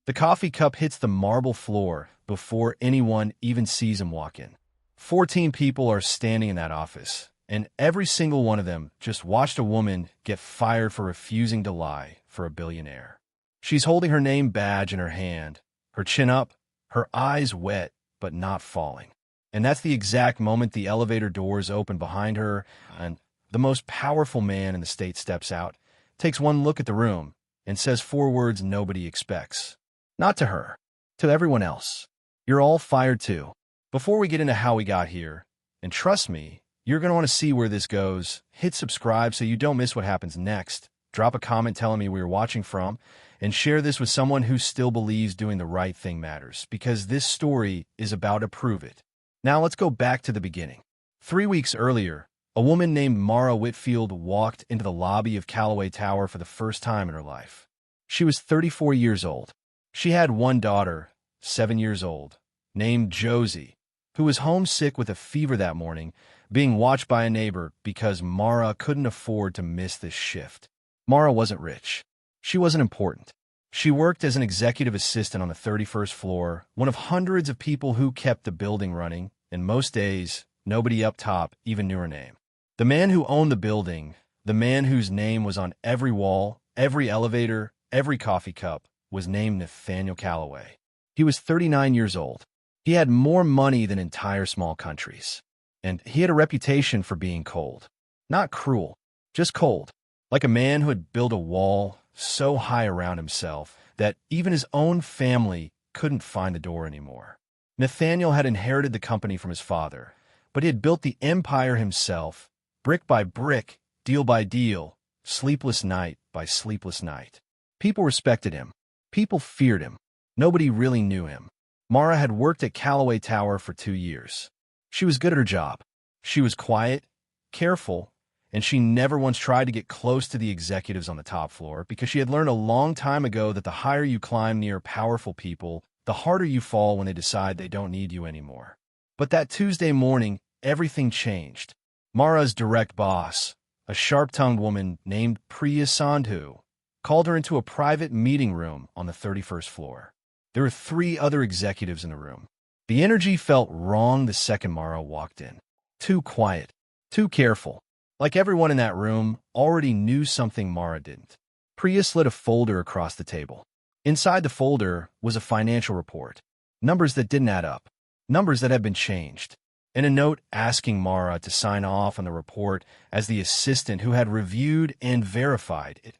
The coffee cup hits the marble floor before anyone even sees him walk in. 14 people are standing in that office, and every single one of them just watched a woman get fired for refusing to lie for a billionaire. She's holding her name badge in her hand, her chin up, her eyes wet but not falling. And that's the exact moment the elevator doors open behind her, and the most powerful man in the state steps out, takes one look at the room, and says 4 words nobody expects. Not to her, to everyone else. You're all fired too. Before we get into how we got here, and trust me, you're going to want to see where this goes, hit subscribe so you don't miss what happens next, drop a comment telling me where you're watching from, and share this with someone who still believes doing the right thing matters, because this story is about to prove it. Now let's go back to the beginning. 3 weeks earlier, a woman named Mara Whitfield walked into the lobby of Callaway Tower for the first time in her life. She was 34 years old. She had one daughter, 7 years old, named Josie, who was homesick with a fever that morning, being watched by a neighbor because Mara couldn't afford to miss this shift. Mara wasn't rich. She wasn't important. She worked as an executive assistant on the 31st floor, one of hundreds of people who kept the building running, and most days, nobody up top even knew her name. The man who owned the building, the man whose name was on every wall, every elevator, every coffee cup, was named Nathaniel Callaway. He was 39 years old. He had more money than entire small countries. And he had a reputation for being cold. Not cruel, just cold. Like a man who had built a wall so high around himself that even his own family couldn't find the door anymore. Nathaniel had inherited the company from his father, but he had built the empire himself, brick by brick, deal by deal, sleepless night by sleepless night. People respected him. People feared him. Nobody really knew him. Mara had worked at Callaway Tower for 2 years. She was good at her job. She was quiet, careful, and she never once tried to get close to the executives on the top floor because she had learned a long time ago that the higher you climb near powerful people, the harder you fall when they decide they don't need you anymore. But that Tuesday morning, everything changed. Mara's direct boss, a sharp-tongued woman named Priya Sandhu, called her into a private meeting room on the 31st floor. There were 3 other executives in the room. The energy felt wrong the second Mara walked in. Too quiet, too careful. Like everyone in that room already knew something Mara didn't. Priya slid a folder across the table. Inside the folder was a financial report, numbers that didn't add up, numbers that had been changed, and a note asking Mara to sign off on the report as the assistant who had reviewed and verified it,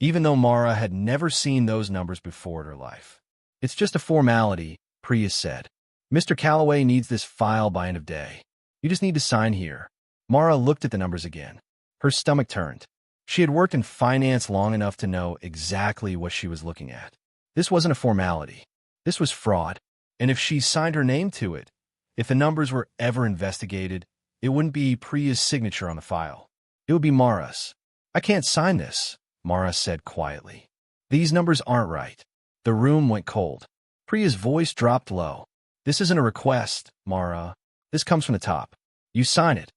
even though Mara had never seen those numbers before in her life. "It's just a formality," Priya said. "Mr. Callaway needs this file by end of day. You just need to sign here." Mara looked at the numbers again. Her stomach turned. She had worked in finance long enough to know exactly what she was looking at. This wasn't a formality. This was fraud. And if she signed her name to it, if the numbers were ever investigated, it wouldn't be Priya's signature on the file. It would be Mara's. "I can't sign this," Mara said quietly. "These numbers aren't right." The room went cold. Priya's voice dropped low. "This isn't a request, Mara. This comes from the top. You sign it,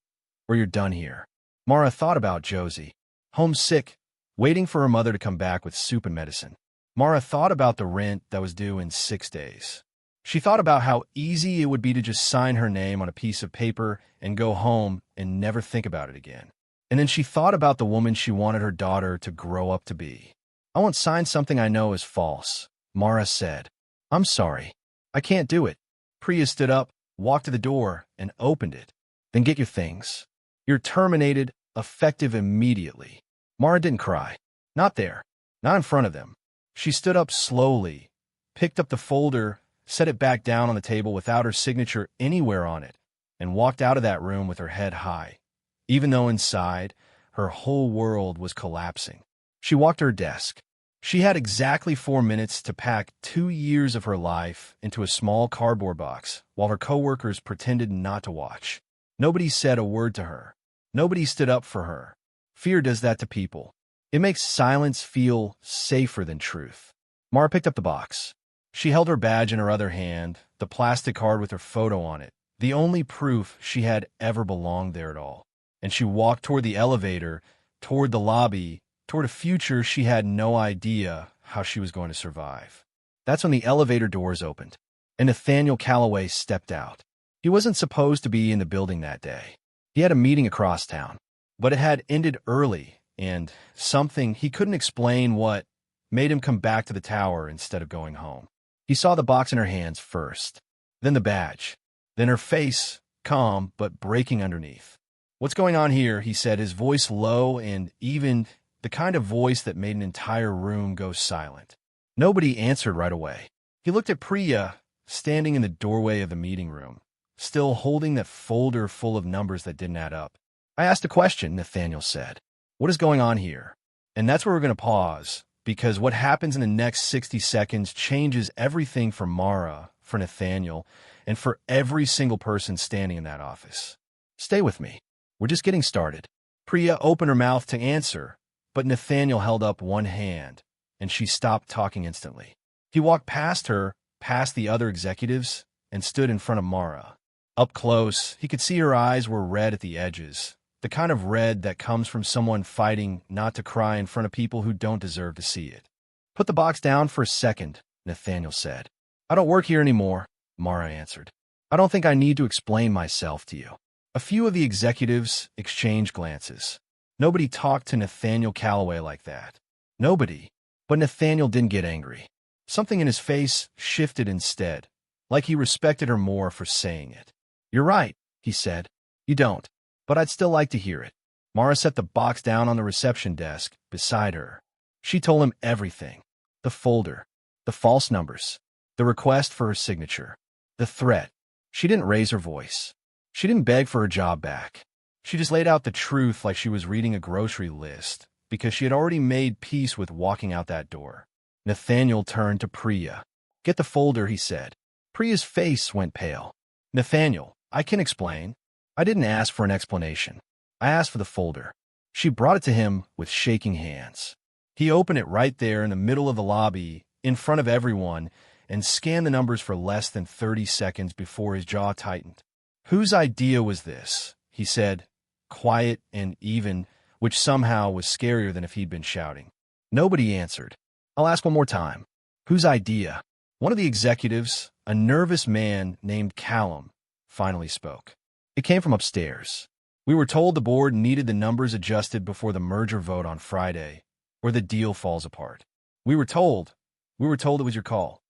or you're done here." Mara thought about Josie, homesick, waiting for her mother to come back with soup and medicine. Mara thought about the rent that was due in 6 days. She thought about how easy it would be to just sign her name on a piece of paper and go home and never think about it again. And then she thought about the woman she wanted her daughter to grow up to be. "I won't sign something I know is false," Mara said. "I'm sorry. I can't do it." Priya stood up, walked to the door, and opened it. "Then get your things. You're terminated, effective immediately." Mara didn't cry. Not there. Not in front of them. She stood up slowly, picked up the folder, set it back down on the table without her signature anywhere on it, and walked out of that room with her head high, even though inside, her whole world was collapsing. She walked to her desk. She had exactly 4 minutes to pack 2 years of her life into a small cardboard box while her coworkers pretended not to watch. Nobody said a word to her. Nobody stood up for her. Fear does that to people. It makes silence feel safer than truth. Mara picked up the box. She held her badge in her other hand, the plastic card with her photo on it, the only proof she had ever belonged there at all. And she walked toward the elevator, toward the lobby, toward a future she had no idea how she was going to survive. That's when the elevator doors opened, and Nathaniel Calloway stepped out. He wasn't supposed to be in the building that day. He had a meeting across town, but it had ended early, and something he couldn't explain what made him come back to the tower instead of going home. He saw the box in her hands first, then the badge, then her face, calm but breaking underneath. "What's going on here?" he said, his voice low and even, the kind of voice that made an entire room go silent. Nobody answered right away. He looked at Priya, standing in the doorway of the meeting room, still holding that folder full of numbers that didn't add up. "I asked a question," Nathaniel said. "What is going on here?" And that's where we're going to pause, because what happens in the next 60 seconds changes everything for Mara, for Nathaniel, and for every single person standing in that office. Stay with me. We're just getting started. Priya opened her mouth to answer, but Nathaniel held up one hand, and she stopped talking instantly. He walked past her, past the other executives, and stood in front of Mara. Up close, he could see her eyes were red at the edges, the kind of red that comes from someone fighting not to cry in front of people who don't deserve to see it. "Put the box down for a second," Nathaniel said. "I don't work here anymore," Mara answered. "I don't think I need to explain myself to you." A few of the executives exchanged glances. Nobody talked to Nathaniel Calloway like that. Nobody. But Nathaniel didn't get angry. Something in his face shifted instead, like he respected her more for saying it. "You're right," he said. "You don't. But I'd still like to hear it." Mara set the box down on the reception desk beside her. She told him everything. The folder, the false numbers, the request for her signature, the threat. She didn't raise her voice. She didn't beg for her job back. She just laid out the truth like she was reading a grocery list, because she had already made peace with walking out that door. Nathaniel turned to Priya. "Get the folder," he said. Priya's face went pale. "Nathaniel, I can explain. I didn't ask for an explanation. I asked for the folder." She brought it to him with shaking hands. He opened it right there in the middle of the lobby, in front of everyone, and scanned the numbers for less than 30 seconds before his jaw tightened. "Whose idea was this?" he said, quiet and even, which somehow was scarier than if he'd been shouting. Nobody answered. "I'll ask one more time. Whose idea?" One of the executives, a nervous man named Callum, finally spoke. "It came from upstairs. We were told the board needed the numbers adjusted before the merger vote on Friday, or the deal falls apart. We were told it was your call."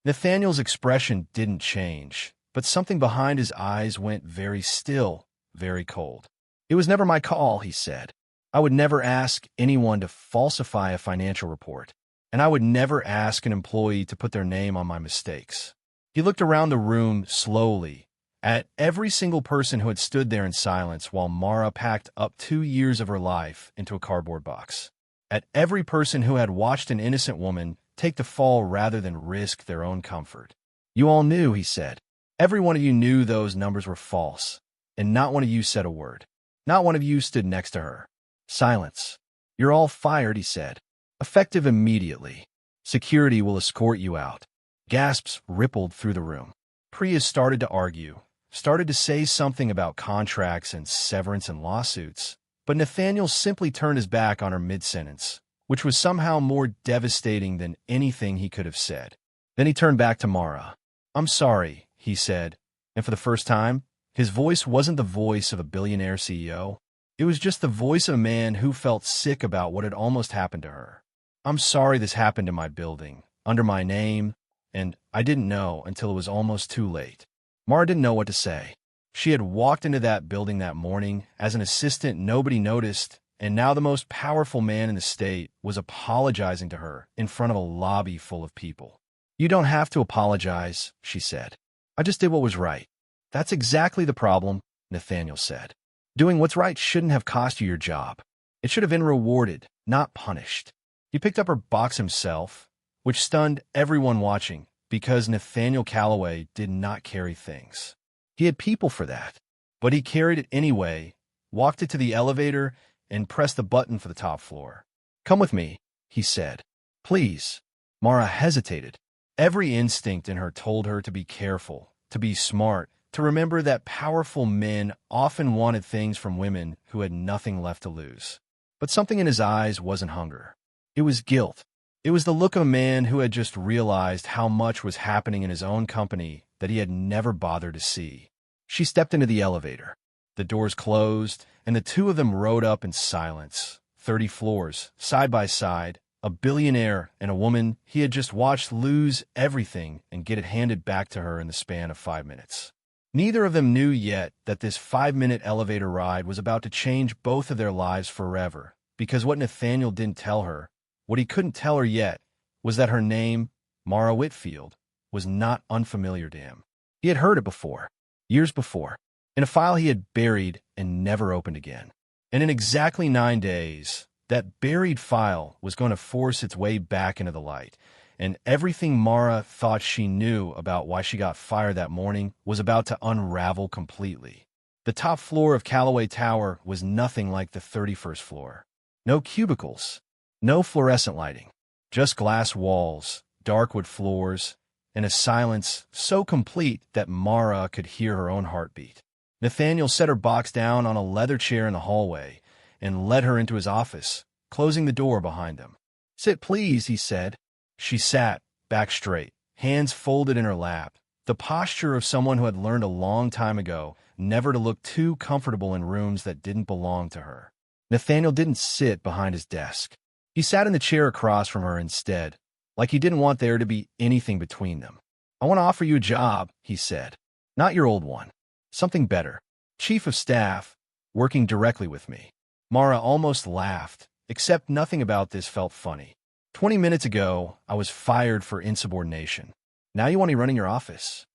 Nathaniel's expression didn't change, but something behind his eyes went very still, very cold. "It was never my call," he said. "I would never ask anyone to falsify a financial report, and I would never ask an employee to put their name on my mistakes." He looked around the room slowly, at every single person who had stood there in silence while Mara packed up 2 years of her life into a cardboard box. At every person who had watched an innocent woman take the fall rather than risk their own comfort. "You all knew," he said. "Every one of you knew those numbers were false, and not one of you said a word. Not one of you stood next to her." Silence. "You're all fired," he said. "Effective immediately. Security will escort you out." Gasps rippled through the room. Priya started to argue, started to say something about contracts and severance and lawsuits, but Nathaniel simply turned his back on her mid-sentence, which was somehow more devastating than anything he could have said. Then he turned back to Mara. "I'm sorry," he said, and for the first time, his voice wasn't the voice of a billionaire CEO. It was just the voice of a man who felt sick about what had almost happened to her. "I'm sorry this happened in my building, under my name, and I didn't know until it was almost too late." Mara didn't know what to say. She had walked into that building that morning as an assistant nobody noticed, and now the most powerful man in the state was apologizing to her in front of a lobby full of people. "You don't have to apologize," she said. "I just did what was right." "That's exactly the problem," Nathaniel said. "Doing what's right shouldn't have cost you your job. It should have been rewarded, not punished." He picked up her box himself, which stunned everyone watching, because Nathaniel Calloway did not carry things. He had people for that, but he carried it anyway, walked it to the elevator, and pressed the button for the top floor. "Come with me," he said. "Please." Mara hesitated. Every instinct in her told her to be careful, to be smart, to remember that powerful men often wanted things from women who had nothing left to lose. But something in his eyes wasn't hunger. It was guilt. It was the look of a man who had just realized how much was happening in his own company that he had never bothered to see. She stepped into the elevator. The doors closed, and the two of them rode up in silence. 30 floors, side by side, a billionaire and a woman he had just watched lose everything and get it handed back to her in the span of 5 minutes. Neither of them knew yet that this 5-minute elevator ride was about to change both of their lives forever, because what Nathaniel didn't tell her, what he couldn't tell her yet, was that her name, Mara Whitfield, was not unfamiliar to him. He had heard it before, years before, in a file he had buried and never opened again. And in exactly 9 days, that buried file was going to force its way back into the light, and everything Mara thought she knew about why she got fired that morning was about to unravel completely. The top floor of Callaway Tower was nothing like the 31st floor. No cubicles, no fluorescent lighting, just glass walls, dark wood floors, and a silence so complete that Mara could hear her own heartbeat. Nathaniel set her box down on a leather chair in the hallway and led her into his office, closing the door behind them. "Sit, please," he said. She sat, back straight, hands folded in her lap, the posture of someone who had learned a long time ago never to look too comfortable in rooms that didn't belong to her. Nathaniel didn't sit behind his desk. He sat in the chair across from her instead, like he didn't want there to be anything between them. "I want to offer you a job," he said. "Not your old one. Something better. Chief of staff, working directly with me." Mara almost laughed, except nothing about this felt funny. 20 minutes ago, I was fired for insubordination. Now you want me running your office?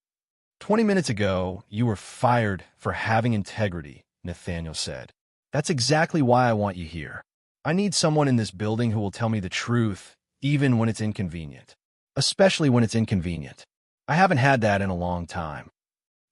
20 minutes ago, you were fired for having integrity, Nathaniel said. That's exactly why I want you here. I need someone in this building who will tell me the truth, even when it's inconvenient. Especially when it's inconvenient. I haven't had that in a long time.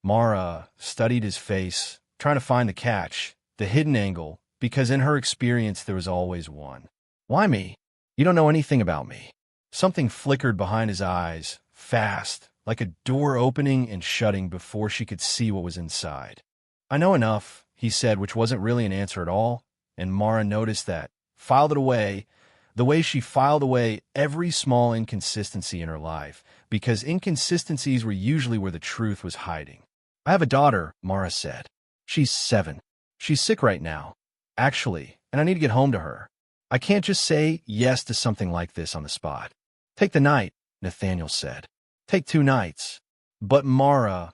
Mara studied his face, trying to find the catch, the hidden angle, because in her experience there was always one. Why me? You don't know anything about me. Something flickered behind his eyes, fast, like a door opening and shutting before she could see what was inside. I know enough, he said, which wasn't really an answer at all, and Mara noticed that, filed it away, the way she filed away every small inconsistency in her life, because inconsistencies were usually where the truth was hiding. I have a daughter, Mara said. She's 7. She's sick right now, actually, and I need to get home to her. I can't just say yes to something like this on the spot. Take the night, Nathaniel said. Take 2 nights. But Mara,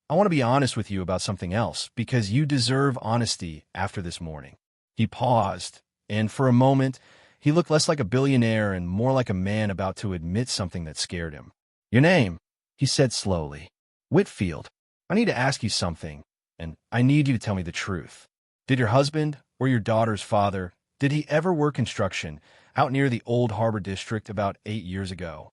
I want to be honest with you about something else, because you deserve honesty after this morning. He paused, and for a moment, he looked less like a billionaire and more like a man about to admit something that scared him. Your name, he said slowly. Whitfield. I need to ask you something, and I need you to tell me the truth. Did your husband or your daughter's father, did he ever work construction out near the old Harbor District about 8 years ago?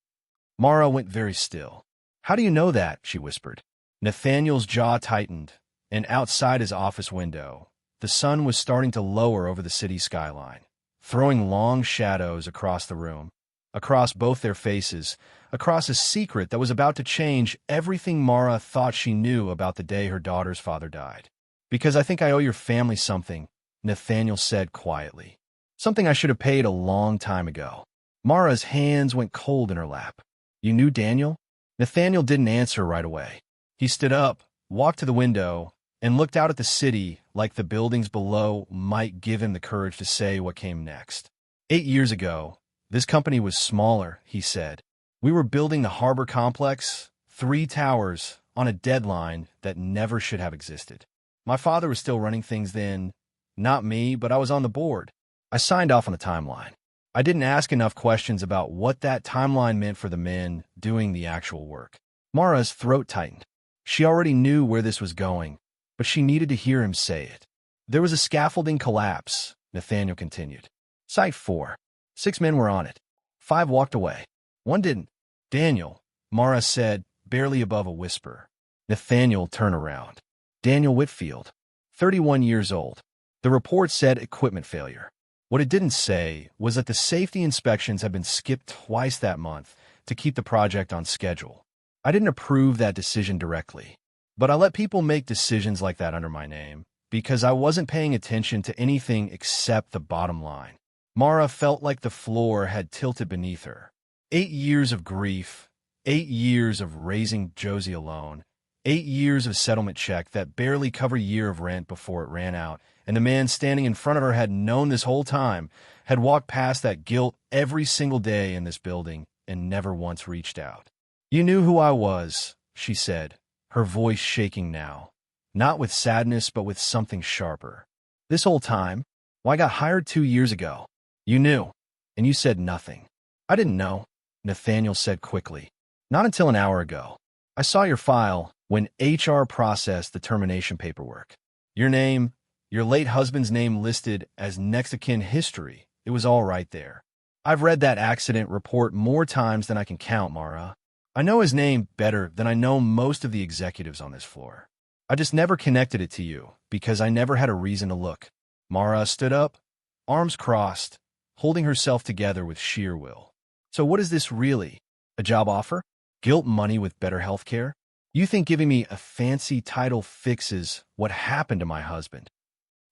Mara went very still. How do you know that? She whispered. Nathaniel's jaw tightened, and outside his office window, the sun was starting to lower over the city skyline, throwing long shadows across the room, across both their faces, across a secret that was about to change everything Mara thought she knew about the day her daughter's father died. Because I think I owe your family something, Nathaniel said quietly. Something I should have paid a long time ago. Mara's hands went cold in her lap. You knew Daniel? Nathaniel didn't answer right away. He stood up, walked to the window, and looked out at the city like the buildings below might give him the courage to say what came next. 8 years ago, this company was smaller, he said. We were building the harbor complex, 3 towers, on a deadline that never should have existed. My father was still running things then. Not me, but I was on the board. I signed off on the timeline. I didn't ask enough questions about what that timeline meant for the men doing the actual work. Mara's throat tightened. She already knew where this was going, but she needed to hear him say it. There was a scaffolding collapse, Nathaniel continued. Site 4. 6 men were on it. 5 walked away. 1 didn't. Daniel, Mara said, barely above a whisper. Nathaniel turned around. Daniel Whitfield, 31 years old. The report said equipment failure. What it didn't say was that the safety inspections had been skipped twice that month to keep the project on schedule. I didn't approve that decision directly, but I let people make decisions like that under my name because I wasn't paying attention to anything except the bottom line. Mara felt like the floor had tilted beneath her, 8 years of grief, 8 years of raising Josie alone, 8 years of settlement check that barely covered a year of rent before it ran out, and the man standing in front of her had known this whole time, had walked past that guilt every single day in this building and never once reached out. "You knew who I was," she said, her voice shaking now, not with sadness but with something sharper. "This whole time? Well, I got hired 2 years ago. You knew, and you said nothing." "I didn't know," Nathaniel said quickly. "Not until an hour ago. I saw your file when HR processed the termination paperwork. Your name, your late husband's name listed as next of kin history. It was all right there. I've read that accident report more times than I can count, Mara. I know his name better than I know most of the executives on this floor. I just never connected it to you because I never had a reason to look." Mara stood up, arms crossed, holding herself together with sheer will. "So what is this really? A job offer? Guilt money with better health care? You think giving me a fancy title fixes what happened to my husband?"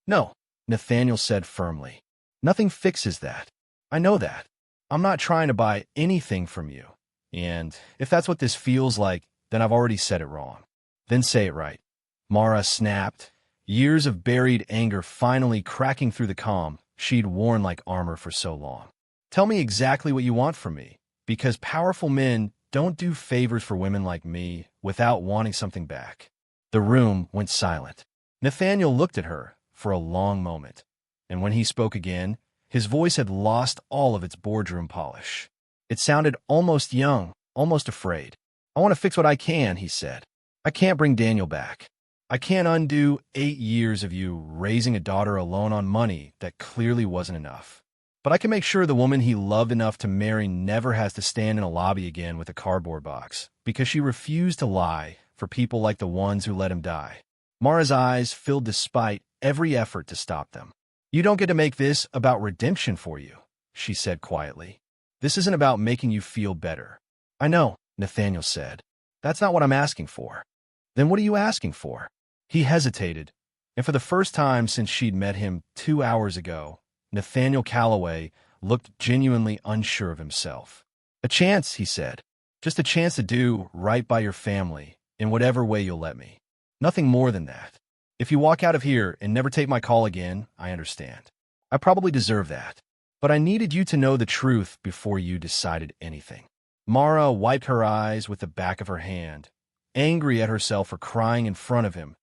"No," Nathaniel said firmly. "Nothing fixes that. I know that. I'm not trying to buy anything from you. And if that's what this feels like, then I've already said it wrong." "Then say it right," Mara snapped, years of buried anger finally cracking through the calm she'd worn like armor for so long. "Tell me exactly what you want from me, because powerful men don't do favors for women like me without wanting something back." The room went silent. Nathaniel looked at her for a long moment, and when he spoke again, his voice had lost all of its boardroom polish. It sounded almost young, almost afraid. "I want to fix what I can," he said. "I can't bring Daniel back. I can't undo 8 years of you raising a daughter alone on money that clearly wasn't enough. But I can make sure the woman he loved enough to marry never has to stand in a lobby again with a cardboard box, because she refused to lie for people like the ones who let him die." Mara's eyes filled despite every effort to stop them. "You don't get to make this about redemption for you," she said quietly. "This isn't about making you feel better." "I know," Nathaniel said. "That's not what I'm asking for." "Then what are you asking for?" He hesitated, and for the first time since she'd met him 2 hours ago, Nathaniel Calloway looked genuinely unsure of himself. "A chance," he said. "Just a chance to do right by your family in whatever way you'll let me. Nothing more than that. If you walk out of here and never take my call again, I understand. I probably deserve that. But I needed you to know the truth before you decided anything." Mara wiped her eyes with the back of her hand, angry at herself for crying in front of him,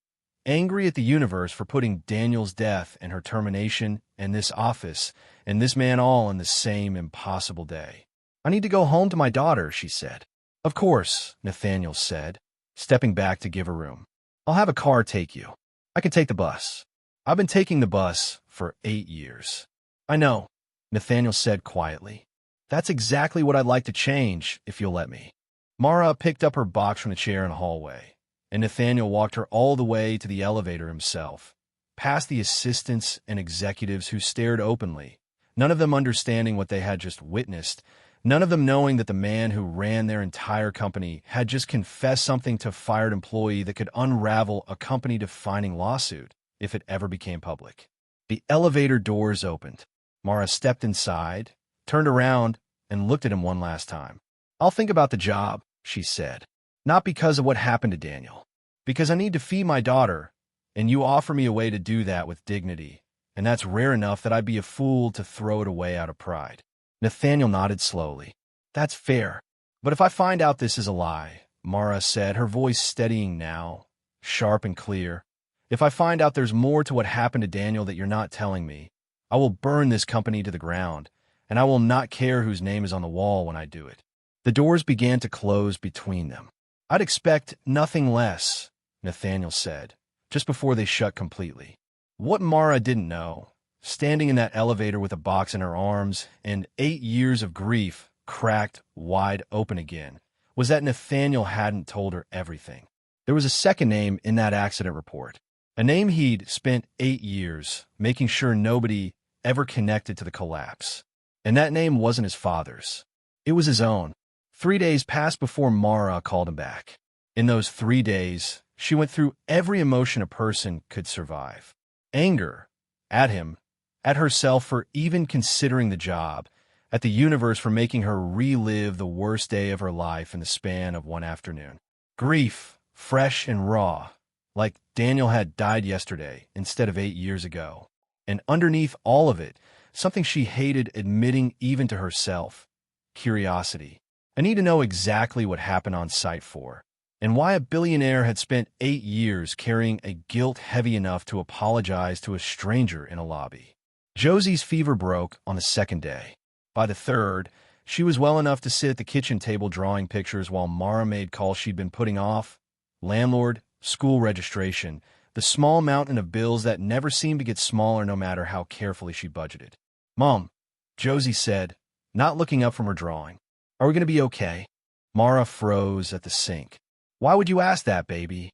angry at the universe for putting Daniel's death and her termination and this office and this man all in the same impossible day. "I need to go home to my daughter," she said. "Of course," Nathaniel said, stepping back to give her room. "I'll have a car take you. I can take the bus. I've been taking the bus for 8 years." "I know," Nathaniel said quietly. "That's exactly what I'd like to change, if you'll let me." Mara picked up her box from the chair in the hallway, and Nathaniel walked her all the way to the elevator himself, past the assistants and executives who stared openly, none of them understanding what they had just witnessed, none of them knowing that the man who ran their entire company had just confessed something to a fired employee that could unravel a company-defining lawsuit if it ever became public. The elevator doors opened. Mara stepped inside, turned around, and looked at him one last time. "I'll think about the job," she said. "Not because of what happened to Daniel. Because I need to feed my daughter, and you offer me a way to do that with dignity, and that's rare enough that I'd be a fool to throw it away out of pride." Nathaniel nodded slowly. "That's fair. But if I find out this is a lie," Mara said, her voice steadying now, sharp and clear, "if I find out there's more to what happened to Daniel that you're not telling me, I will burn this company to the ground, and I will not care whose name is on the wall when I do it." The doors began to close between them. "I'd expect nothing less," Nathaniel said, just before they shut completely. What Mara didn't know, standing in that elevator with a box in her arms and 8 years of grief cracked wide open again, was that Nathaniel hadn't told her everything. There was a second name in that accident report, a name he'd spent 8 years making sure nobody ever connected to the collapse. And that name wasn't his father's. It was his own. 3 days passed before Mara called him back. In those 3 days, she went through every emotion a person could survive. Anger at him, at herself for even considering the job, at the universe for making her relive the worst day of her life in the span of one afternoon. Grief, fresh and raw, like Daniel had died yesterday instead of 8 years ago. And underneath all of it, something she hated admitting even to herself: curiosity. I need to know exactly what happened on Site 4, and why a billionaire had spent 8 years carrying a guilt heavy enough to apologize to a stranger in a lobby. Josie's fever broke on the second day. By the third, she was well enough to sit at the kitchen table drawing pictures while Mara made calls she'd been putting off: landlord, school registration, the small mountain of bills that never seemed to get smaller no matter how carefully she budgeted. "Mom," Josie said, not looking up from her drawing. "Are we going to be okay?" Mara froze at the sink. "Why would you ask that, baby?"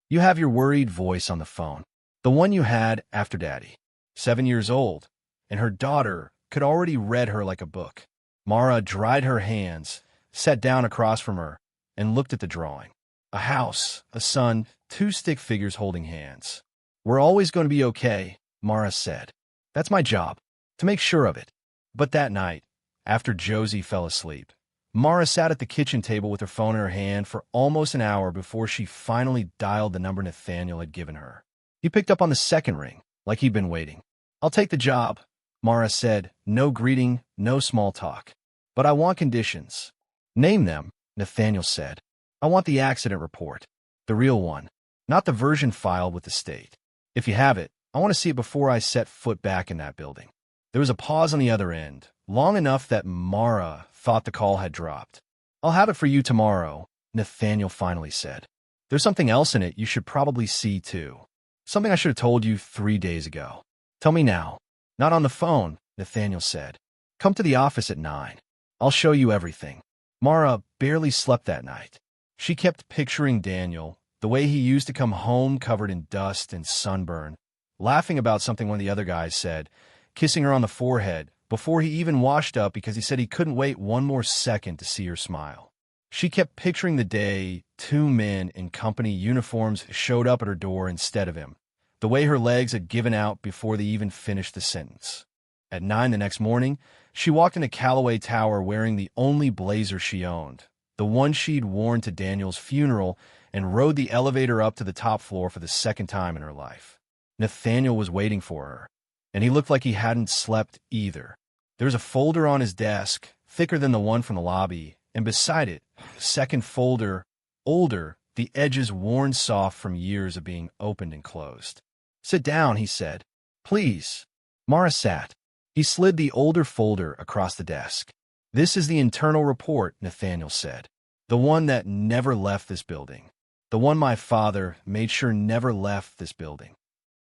You have your worried voice on the phone. The one you had after Daddy. 7 years old, and her daughter could already read her like a book. Mara dried her hands, sat down across from her, and looked at the drawing. A house, a sun, 2 stick figures holding hands. "We're always going to be okay," Mara said. "That's my job, to make sure of it." But that night, after Josie fell asleep, Mara sat at the kitchen table with her phone in her hand for almost an hour before she finally dialed the number Nathaniel had given her. He picked up on the second ring, like he'd been waiting. "I'll take the job," Mara said. No greeting, no small talk. "But I want conditions." "Name them," Nathaniel said. "I want the accident report. The real one, not the version filed with the state. If you have it, I want to see it before I set foot back in that building." There was a pause on the other end, long enough that Mara thought the call had dropped. "I'll have it for you tomorrow," Nathaniel finally said. "There's something else in it you should probably see, too. Something I should have told you 3 days ago." "Tell me now." "Not on the phone," Nathaniel said. "Come to the office at 9. I'll show you everything." Mara barely slept that night. She kept picturing Daniel, the way he used to come home covered in dust and sunburn, laughing about something one of the other guys said, kissing her on the forehead, before he even washed up because he said he couldn't wait one more second to see her smile. She kept picturing the day 2 men in company uniforms showed up at her door instead of him, the way her legs had given out before they even finished the sentence. At 9 the next morning, she walked into Callaway Tower wearing the only blazer she owned, the one she'd worn to Daniel's funeral, and rode the elevator up to the top floor for the second time in her life. Nathaniel was waiting for her, and he looked like he hadn't slept either. There was a folder on his desk, thicker than the one from the lobby, and beside it, a second folder, older, the edges worn soft from years of being opened and closed. "Sit down," he said. "Please." Mara sat. He slid the older folder across the desk. "This is the internal report," Nathaniel said. "The one that never left this building. The one my father made sure never left this building."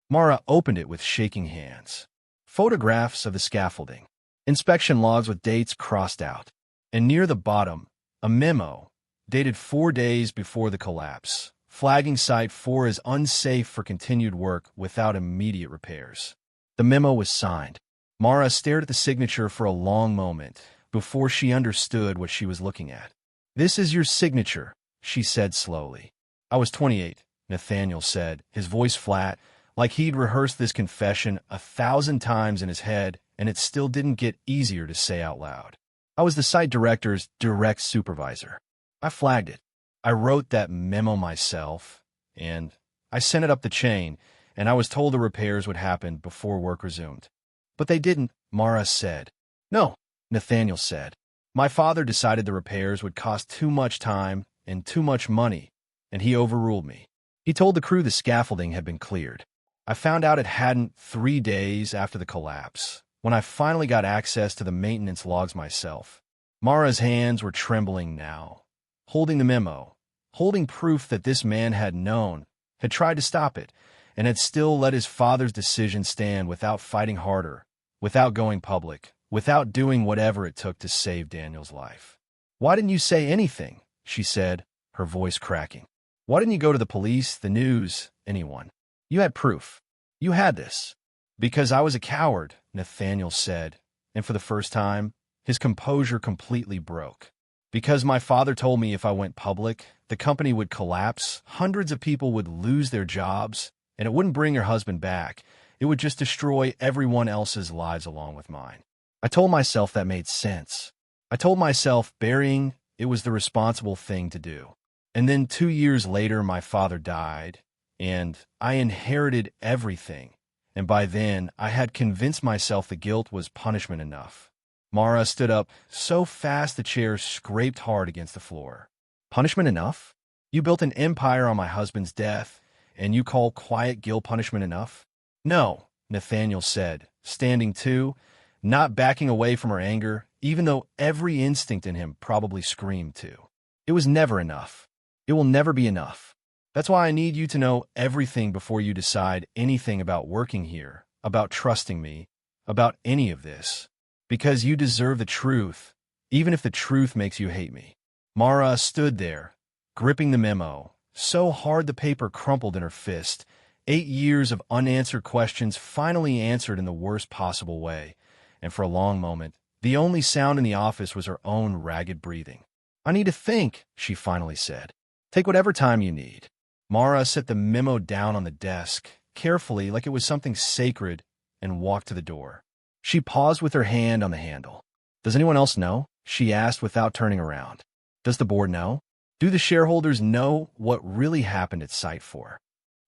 Mara opened it with shaking hands. Photographs of the scaffolding. Inspection logs with dates crossed out. And near the bottom, a memo, dated 4 days before the collapse, flagging Site 4 as unsafe for continued work without immediate repairs. The memo was signed. Mara stared at the signature for a long moment before she understood what she was looking at. "This is your signature," she said slowly. "I was 28, Nathaniel said, his voice flat, like he'd rehearsed this confession 1,000 times in his head, and it still didn't get easier to say out loud. "I was the site director's direct supervisor. I flagged it. I wrote that memo myself, and I sent it up the chain, and I was told the repairs would happen before work resumed." "But they didn't," Mara said. "No," Nathaniel said. "My father decided the repairs would cost too much time and too much money, and he overruled me. He told the crew the scaffolding had been cleared. I found out it hadn't 3 days after the collapse, when I finally got access to the maintenance logs myself." Mara's hands were trembling now, holding the memo, holding proof that this man had known, had tried to stop it, and had still let his father's decision stand without fighting harder, without going public, without doing whatever it took to save Daniel's life. "Why didn't you say anything?" she said, her voice cracking. "Why didn't you go to the police, the news, anyone? You had proof. You had this." "Because I was a coward," Nathaniel said, and for the first time, his composure completely broke. "Because my father told me if I went public, the company would collapse, hundreds of people would lose their jobs, and it wouldn't bring your husband back. It would just destroy everyone else's lives along with mine." I told myself that made sense. I told myself burying it was the responsible thing to do. And then 2 years later, my father died, and I inherited everything. And by then, I had convinced myself the guilt was punishment enough. Mara stood up so fast the chair scraped hard against the floor. Punishment enough? You built an empire on my husband's death, and you call quiet guilt punishment enough? No, Nathaniel said, standing too, not backing away from her anger, even though every instinct in him probably screamed too. It was never enough. It will never be enough. That's why I need you to know everything before you decide anything about working here, about trusting me, about any of this. Because you deserve the truth, even if the truth makes you hate me. Mara stood there, gripping the memo, so hard the paper crumpled in her fist. 8 years of unanswered questions finally answered in the worst possible way, and for a long moment, the only sound in the office was her own ragged breathing. I need to think, she finally said. Take whatever time you need. Mara set the memo down on the desk, carefully like it was something sacred, and walked to the door. She paused with her hand on the handle. Does anyone else know? She asked without turning around. Does the board know? Do the shareholders know what really happened at Site 4?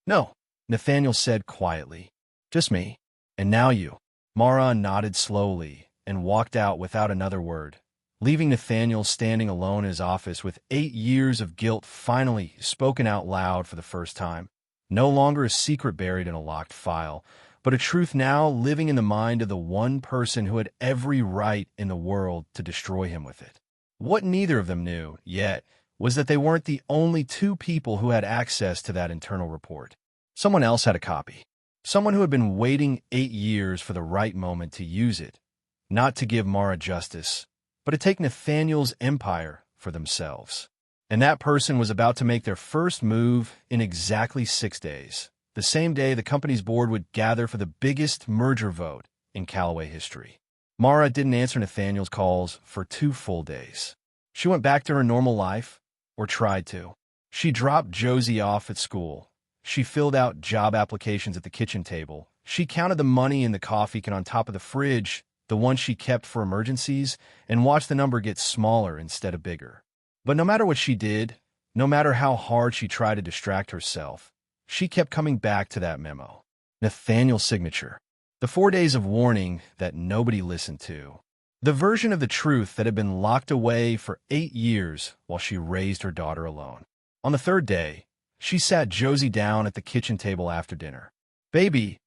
No, Nathaniel said quietly. Just me. And now you. Mara nodded slowly and walked out without another word, leaving Nathaniel standing alone in his office with 8 years of guilt finally spoken out loud for the first time. No longer a secret buried in a locked file, but a truth now living in the mind of the one person who had every right in the world to destroy him with it. What neither of them knew, yet, was that they weren't the only two people who had access to that internal report. Someone else had a copy. Someone who had been waiting 8 years for the right moment to use it, not to give Mara justice, but to take Nathaniel's empire for themselves. And that person was about to make their first move in exactly 6 days, the same day the company's board would gather for the biggest merger vote in Callaway history. Mara didn't answer Nathaniel's calls for 2 full days. She went back to her normal life, or tried to. She dropped Josie off at school. She filled out job applications at the kitchen table. She counted the money in the coffee can on top of the fridge, the one she kept for emergencies, and watched the number get smaller instead of bigger. But no matter what she did, no matter how hard she tried to distract herself, she kept coming back to that memo. Nathaniel's signature. The 4 days of warning that nobody listened to. The version of the truth that had been locked away for 8 years while she raised her daughter alone. On the 3rd day, she sat Josie down at the kitchen table after dinner. Baby,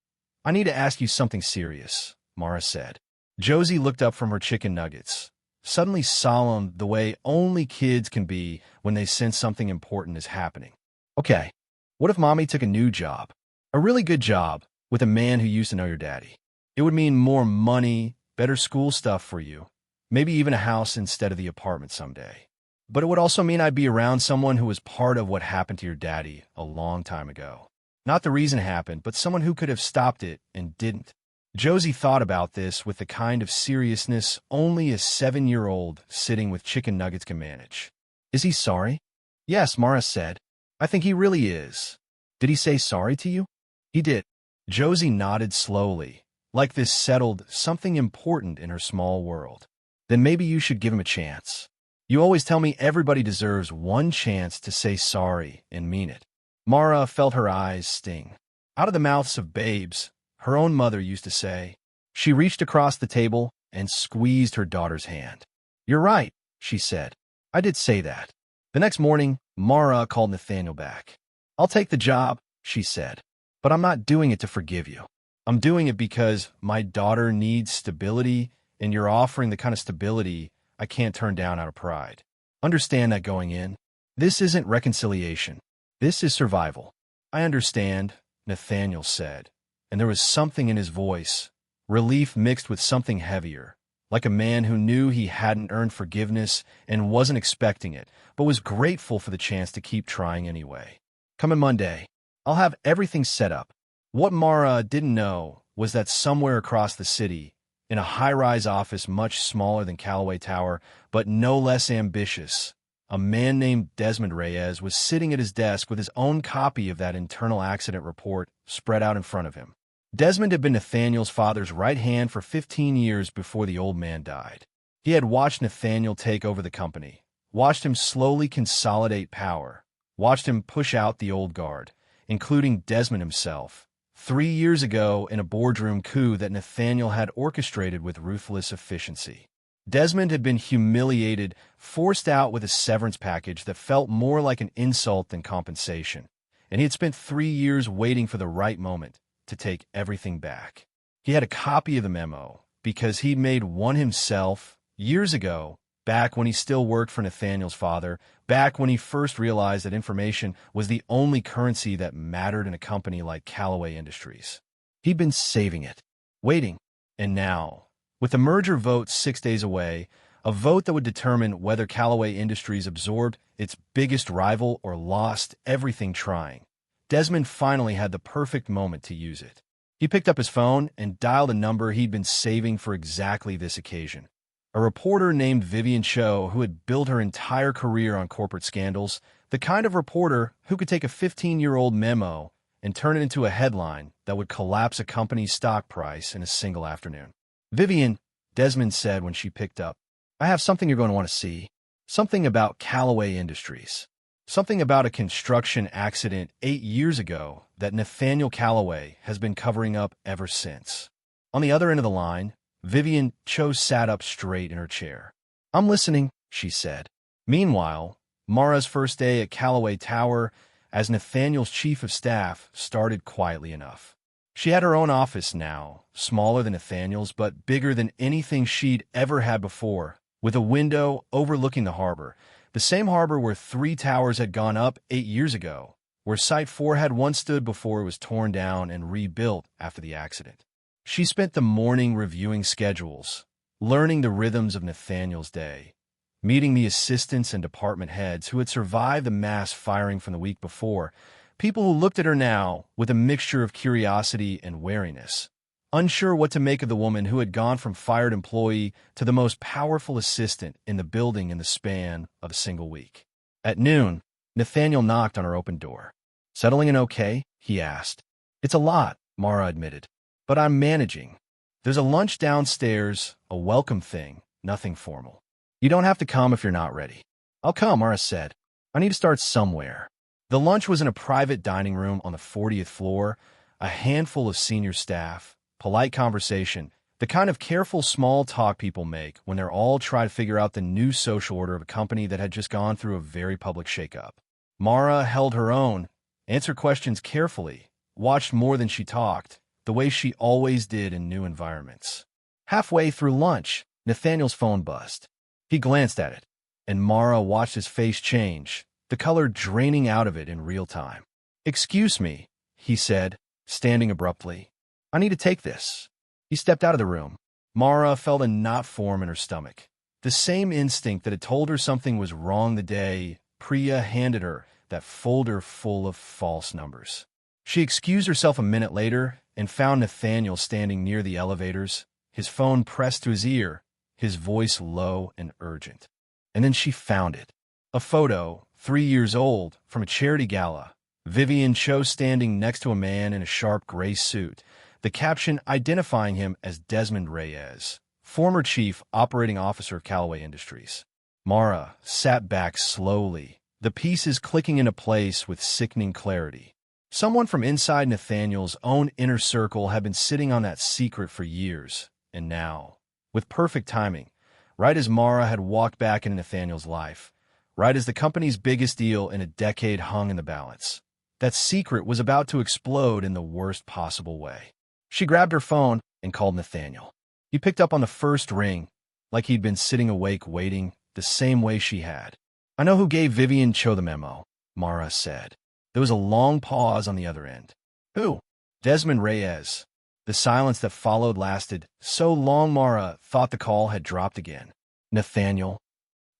I need to ask you something serious, Mara said. Josie looked up from her chicken nuggets, suddenly solemn the way only kids can be when they sense something important is happening. Okay, what if Mommy took a new job? A really good job with a man who used to know your daddy. It would mean more money, better school stuff for you, maybe even a house instead of the apartment someday. But it would also mean I'd be around someone who was part of what happened to your daddy a long time ago. Not the reason it happened, but someone who could have stopped it and didn't. Josie thought about this with the kind of seriousness only a 7-year-old sitting with chicken nuggets can manage. Is he sorry? Yes, Mara said. I think he really is. Did he say sorry to you? He did. Josie nodded slowly, like this settled something important in her small world. Then maybe you should give him a chance. You always tell me everybody deserves one chance to say sorry and mean it. Mara felt her eyes sting. Out of the mouths of babes, her own mother used to say. She reached across the table and squeezed her daughter's hand. You're right, she said. I did say that. The next morning, Mara called Nathaniel back. I'll take the job, she said, but I'm not doing it to forgive you. I'm doing it because my daughter needs stability, and you're offering the kind of stability I can't turn down out of pride. Understand that going in. This isn't reconciliation. This is survival. I understand, Nathaniel said, and there was something in his voice, relief mixed with something heavier, like a man who knew he hadn't earned forgiveness and wasn't expecting it, but was grateful for the chance to keep trying anyway. Coming Monday, I'll have everything set up. What Mara didn't know was that somewhere across the city, in a high-rise office much smaller than Callaway Tower, but no less ambitious, a man named Desmond Reyes was sitting at his desk with his own copy of that internal accident report spread out in front of him. Desmond had been Nathaniel's father's right hand for 15 years before the old man died. He had watched Nathaniel take over the company, watched him slowly consolidate power, watched him push out the old guard, including Desmond himself, 3 years ago in a boardroom coup that Nathaniel had orchestrated with ruthless efficiency. Desmond had been humiliated, forced out with a severance package that felt more like an insult than compensation, and he had spent 3 years waiting for the right moment to take everything back. He had a copy of the memo because he'd made one himself years ago, back when he still worked for Nathaniel's father, back when he first realized that information was the only currency that mattered in a company like Callaway Industries. He'd been saving it, waiting, and now, with the merger vote 6 days away, a vote that would determine whether Callaway Industries absorbed its biggest rival or lost everything trying, Desmond finally had the perfect moment to use it. He picked up his phone and dialed a number he'd been saving for exactly this occasion. A reporter named Vivian Cho, who had built her entire career on corporate scandals, the kind of reporter who could take a 15-year-old memo and turn it into a headline that would collapse a company's stock price in a single afternoon. "Vivian," Desmond said when she picked up, "I have something you're going to want to see. Something about Callaway Industries. Something about a construction accident 8 years ago that Nathaniel Callaway has been covering up ever since." On the other end of the line, Vivian Cho sat up straight in her chair. "I'm listening," she said. Meanwhile, Mara's first day at Callaway Tower as Nathaniel's chief of staff started quietly enough. She had her own office now, smaller than Nathaniel's but bigger than anything she'd ever had before, with a window overlooking the harbor, the same harbor where 3 towers had gone up 8 years ago, where Site 4 had once stood before it was torn down and rebuilt after the accident. She spent the morning reviewing schedules, learning the rhythms of Nathaniel's day, meeting the assistants and department heads who had survived the mass firing from the week before, people who looked at her now with a mixture of curiosity and wariness, unsure what to make of the woman who had gone from fired employee to the most powerful assistant in the building in the span of a single week. At noon, Nathaniel knocked on her open door. "Settling in okay?" he asked. "It's a lot," Mara admitted. "But I'm managing. There's a lunch downstairs, a welcome thing, nothing formal. You don't have to come if you're not ready." "I'll come," Mara said. "I need to start somewhere." The lunch was in a private dining room on the 40th floor, a handful of senior staff, polite conversation, the kind of careful small talk people make when they're all trying to figure out the new social order of a company that had just gone through a very public shakeup. Mara held her own, answered questions carefully, watched more than she talked, the way she always did in new environments. Halfway through lunch, Nathaniel's phone buzzed. He glanced at it, and Mara watched his face change, the color draining out of it in real time. "Excuse me," he said, standing abruptly. "I need to take this." He stepped out of the room. Mara felt a knot form in her stomach, the same instinct that had told her something was wrong the day Priya handed her that folder full of false numbers. She excused herself a minute later and found Nathaniel standing near the elevators, his phone pressed to his ear, his voice low and urgent. And then she found it. A photo, 3 years old, from a charity gala. Vivian Cho standing next to a man in a sharp gray suit, the caption identifying him as Desmond Reyes, former chief operating officer of Callaway Industries. Mara sat back slowly, the pieces clicking into place with sickening clarity. Someone from inside Nathaniel's own inner circle had been sitting on that secret for years, and now, with perfect timing, right as Mara had walked back into Nathaniel's life, right as the company's biggest deal in a decade hung in the balance, that secret was about to explode in the worst possible way. She grabbed her phone and called Nathaniel. He picked up on the first ring, like he'd been sitting awake waiting, the same way she had. "I know who gave Vivian Cho the memo," Mara said. There was a long pause on the other end. "Who?" "Desmond Reyes." The silence that followed lasted so long Mara thought the call had dropped again. "Nathaniel."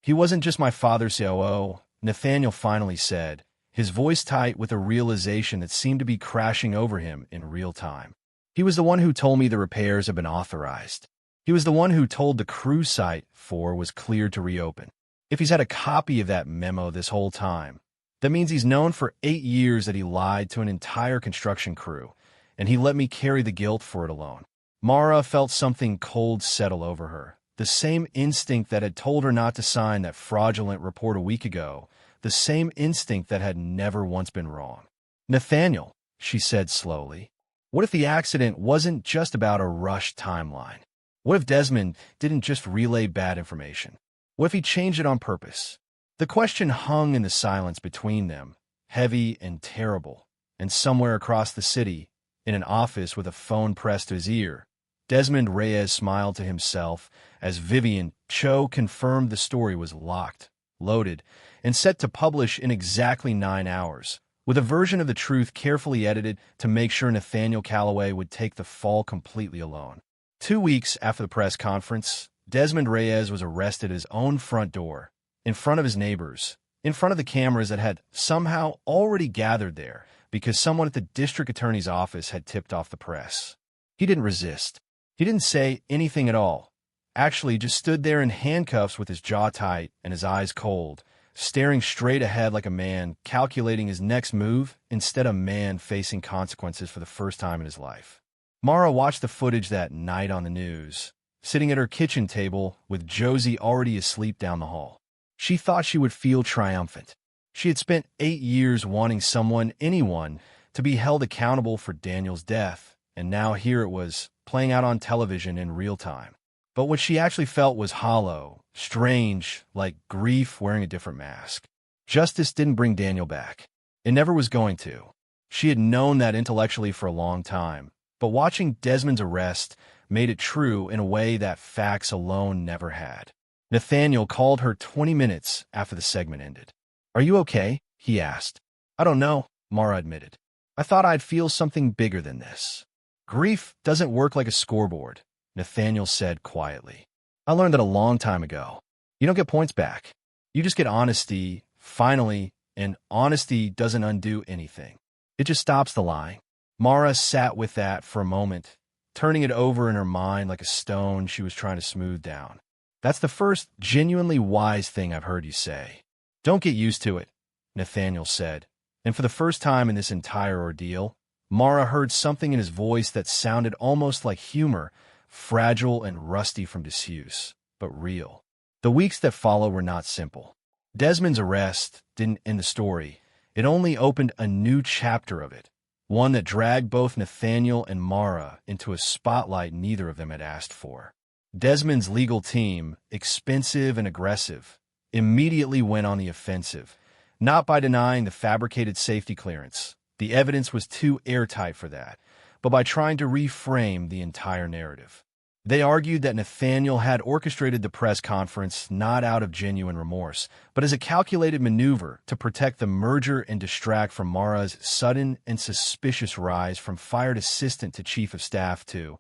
"He wasn't just my father's COO," Nathaniel finally said, his voice tight with a realization that seemed to be crashing over him in real time. "He was the one who told me the repairs had been authorized. He was the one who told the crew Site 4 was cleared to reopen. If he's had a copy of that memo this whole time, that means he's known for 8 years that he lied to an entire construction crew, and he let me carry the guilt for it alone. Mara felt something cold settle over her. The same instinct that had told her not to sign that fraudulent report a week ago. The same instinct that had never once been wrong. "Nathaniel," she said slowly, "what if the accident wasn't just about a rushed timeline? What if Desmond didn't just relay bad information? What if he changed it on purpose?" The question hung in the silence between them, heavy and terrible, and somewhere across the city, in an office with a phone pressed to his ear, Desmond Reyes smiled to himself as Vivian Cho confirmed the story was locked, loaded, and set to publish in exactly 9 hours, with a version of the truth carefully edited to make sure Nathaniel Calloway would take the fall completely alone. 2 weeks after the press conference, Desmond Reyes was arrested at his own front door, in front of his neighbors, in front of the cameras that had somehow already gathered there because someone at the district attorney's office had tipped off the press. He didn't resist. He didn't say anything at all. Actually, just stood there in handcuffs with his jaw tight and his eyes cold, staring straight ahead like a man calculating his next move instead of a man facing consequences for the first time in his life. Mara watched the footage that night on the news, sitting at her kitchen table with Josie already asleep down the hall. She thought she would feel triumphant. She had spent 8 years wanting someone, anyone, to be held accountable for Daniel's death, and now here it was, playing out on television in real time. But what she actually felt was hollow, strange, like grief wearing a different mask. Justice didn't bring Daniel back. It never was going to. She had known that intellectually for a long time, but watching Desmond's arrest made it true in a way that facts alone never had. Nathaniel called her 20 minutes after the segment ended. "Are you okay?" he asked. "I don't know," Mara admitted. "I thought I'd feel something bigger than this." "Grief doesn't work like a scoreboard," Nathaniel said quietly. "I learned that a long time ago. You don't get points back. You just get honesty, finally, and honesty doesn't undo anything. It just stops the lying." Mara sat with that for a moment, turning it over in her mind like a stone she was trying to smooth down. "That's the first genuinely wise thing I've heard you say." "Don't get used to it," Nathaniel said, and for the first time in this entire ordeal, Mara heard something in his voice that sounded almost like humor, fragile and rusty from disuse, but real. The weeks that followed were not simple. Desmond's arrest didn't end the story. It only opened a new chapter of it, one that dragged both Nathaniel and Mara into a spotlight neither of them had asked for. Desmond's legal team, expensive and aggressive, immediately went on the offensive, not by denying the fabricated safety clearance. The evidence was too airtight for that, but by trying to reframe the entire narrative. They argued that Nathaniel had orchestrated the press conference not out of genuine remorse, but as a calculated maneuver to protect the merger and distract from Mara's sudden and suspicious rise from fired assistant to chief of staff to,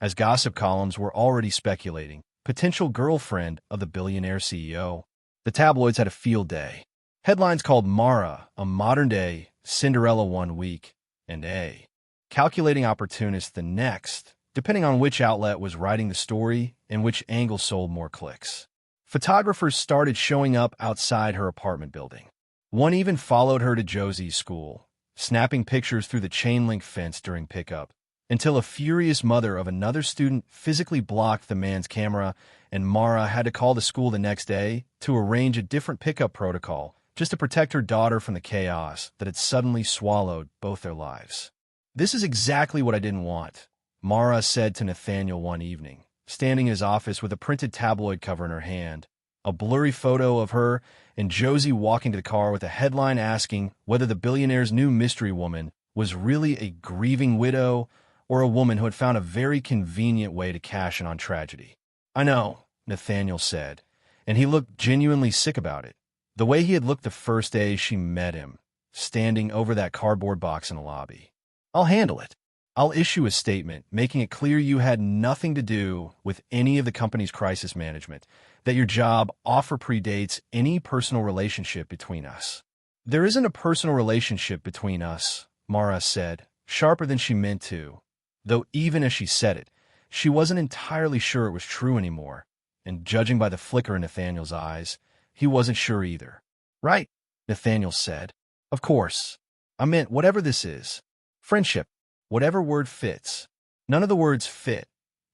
as gossip columns were already speculating, potential girlfriend of the billionaire CEO. The tabloids had a field day. Headlines called Mara a modern-day Cinderella one week, and a calculating opportunist the next, depending on which outlet was writing the story and which angle sold more clicks. Photographers started showing up outside her apartment building. One even followed her to Josie's school, snapping pictures through the chain-link fence during pickup, until a furious mother of another student physically blocked the man's camera, and Mara had to call the school the next day to arrange a different pickup protocol just to protect her daughter from the chaos that had suddenly swallowed both their lives. "This is exactly what I didn't want," Mara said to Nathaniel one evening, standing in his office with a printed tabloid cover in her hand, a blurry photo of her and Josie walking to the car with a headline asking whether the billionaire's new mystery woman was really a grieving widow or a woman who had found a very convenient way to cash in on tragedy. "I know," Nathaniel said, and he looked genuinely sick about it. The way he had looked the first day she met him, standing over that cardboard box in the lobby. "I'll handle it. I'll issue a statement making it clear you had nothing to do with any of the company's crisis management, that your job offer predates any personal relationship between us." "There isn't a personal relationship between us," Mara said, sharper than she meant to, though even as she said it, she wasn't entirely sure it was true anymore, and judging by the flicker in Nathaniel's eyes, he wasn't sure either. "Right," Nathaniel said. "Of course. I meant whatever this is. Friendship. Whatever word fits. None of the words fit,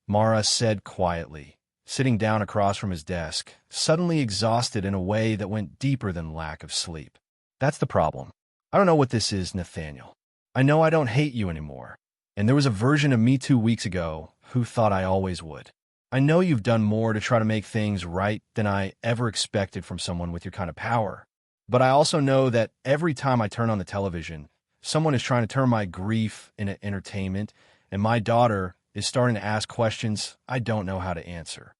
Mara said quietly, sitting down across from his desk, suddenly exhausted in a way that went deeper than lack of sleep. That's the problem. I don't know what this is, Nathaniel. I know I don't hate you anymore. And there was a version of me 2 weeks ago who thought I always would. I know you've done more to try to make things right than I ever expected from someone with your kind of power. But I also know that every time I turn on the television, someone is trying to turn my grief into entertainment, and my daughter is starting to ask questions I don't know how to answer.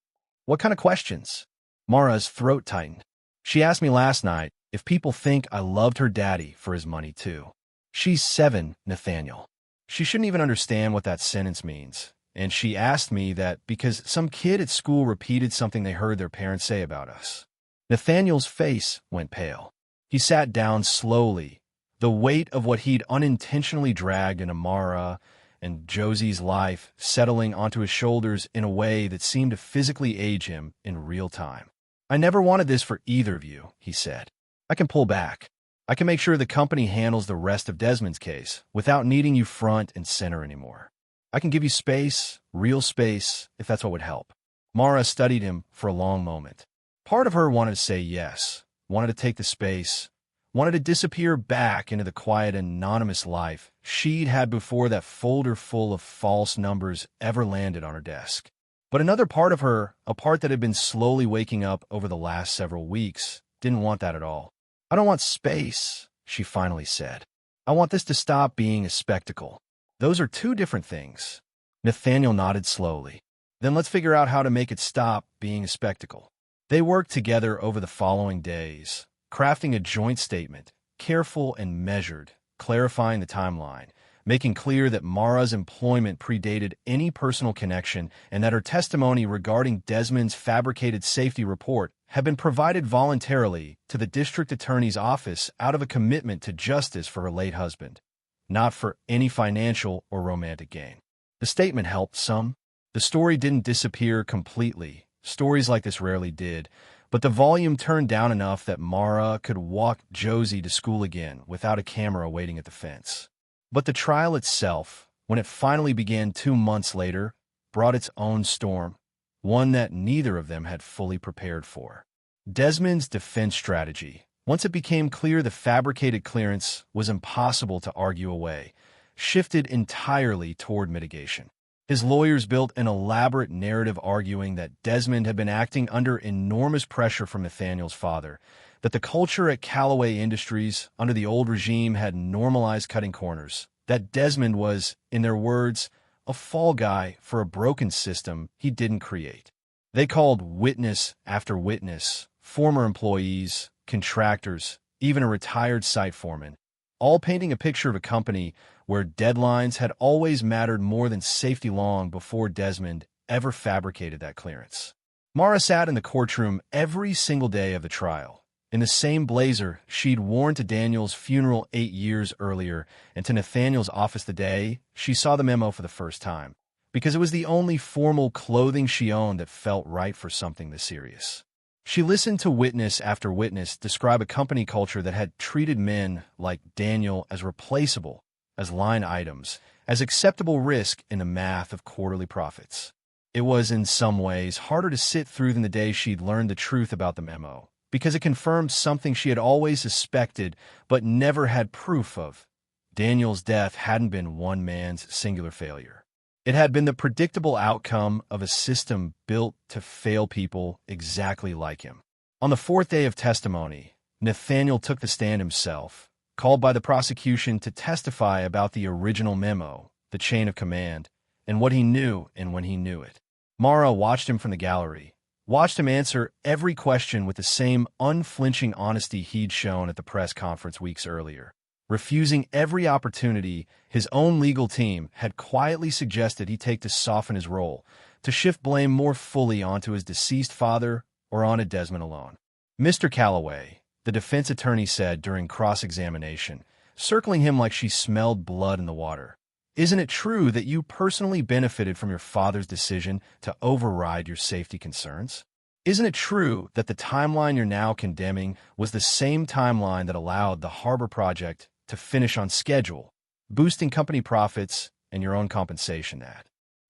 What kind of questions? Mara's throat tightened. She asked me last night if people think I loved her daddy for his money too. She's 7, Nathaniel. She shouldn't even understand what that sentence means. And she asked me that because some kid at school repeated something they heard their parents say about us. Nathaniel's face went pale. He sat down slowly, the weight of what he'd unintentionally dragged into Mara and Josie's life settling onto his shoulders in a way that seemed to physically age him in real time. I never wanted this for either of you, he said. I can pull back. I can make sure the company handles the rest of Desmond's case without needing you front and center anymore. I can give you space, real space, if that's what would help. Mara studied him for a long moment. Part of her wanted to say yes, wanted to take the space, wanted to disappear back into the quiet, anonymous life she'd had before that folder full of false numbers ever landed on her desk. But another part of her, a part that had been slowly waking up over the last several weeks, didn't want that at all. I don't want space, she finally said. I want this to stop being a spectacle. Those are 2 different things. Nathaniel nodded slowly. Then let's figure out how to make it stop being a spectacle. They worked together over the following days, crafting a joint statement, careful and measured, clarifying the timeline, making clear that Mara's employment predated any personal connection and that her testimony regarding Desmond's fabricated safety report had been provided voluntarily to the district attorney's office out of a commitment to justice for her late husband, not for any financial or romantic gain. The statement helped some. The story didn't disappear completely. Stories like this rarely did, but the volume turned down enough that Mara could walk Josie to school again without a camera waiting at the fence. But the trial itself, when it finally began 2 months later, brought its own storm, one that neither of them had fully prepared for. Desmond's defense strategy, once it became clear the fabricated clearance was impossible to argue away, shifted entirely toward mitigation. His lawyers built an elaborate narrative arguing that Desmond had been acting under enormous pressure from Nathaniel's father, that the culture at Callaway Industries under the old regime had normalized cutting corners, that Desmond was, in their words, a fall guy for a broken system he didn't create. They called witness after witness, former employees, contractors, even a retired site foreman, all painting a picture of a company where deadlines had always mattered more than safety long before Desmond ever fabricated that clearance. Mara sat in the courtroom every single day of the trial, in the same blazer she'd worn to Daniel's funeral 8 years earlier and to Nathaniel's office the day she saw the memo for the first time, because it was the only formal clothing she owned that felt right for something this serious. She listened to witness after witness describe a company culture that had treated men like Daniel as replaceable, as line items, as acceptable risk in the math of quarterly profits. It was, in some ways, harder to sit through than the day she'd learned the truth about the memo, because it confirmed something she had always suspected but never had proof of. Daniel's death hadn't been one man's singular failure. It had been the predictable outcome of a system built to fail people exactly like him. On the 4th day of testimony, Nathaniel took the stand himself, called by the prosecution to testify about the original memo, the chain of command, and what he knew and when he knew it. Mara watched him from the gallery, watched him answer every question with the same unflinching honesty he'd shown at the press conference weeks earlier, refusing every opportunity his own legal team had quietly suggested he take to soften his role, to shift blame more fully onto his deceased father or onto Desmond alone. Mr. Callaway, the defense attorney said during cross-examination, circling him like she smelled blood in the water, isn't it true that you personally benefited from your father's decision to override your safety concerns? Isn't it true that the timeline you're now condemning was the same timeline that allowed the Harbor Project to finish on schedule, boosting company profits and your own compensation that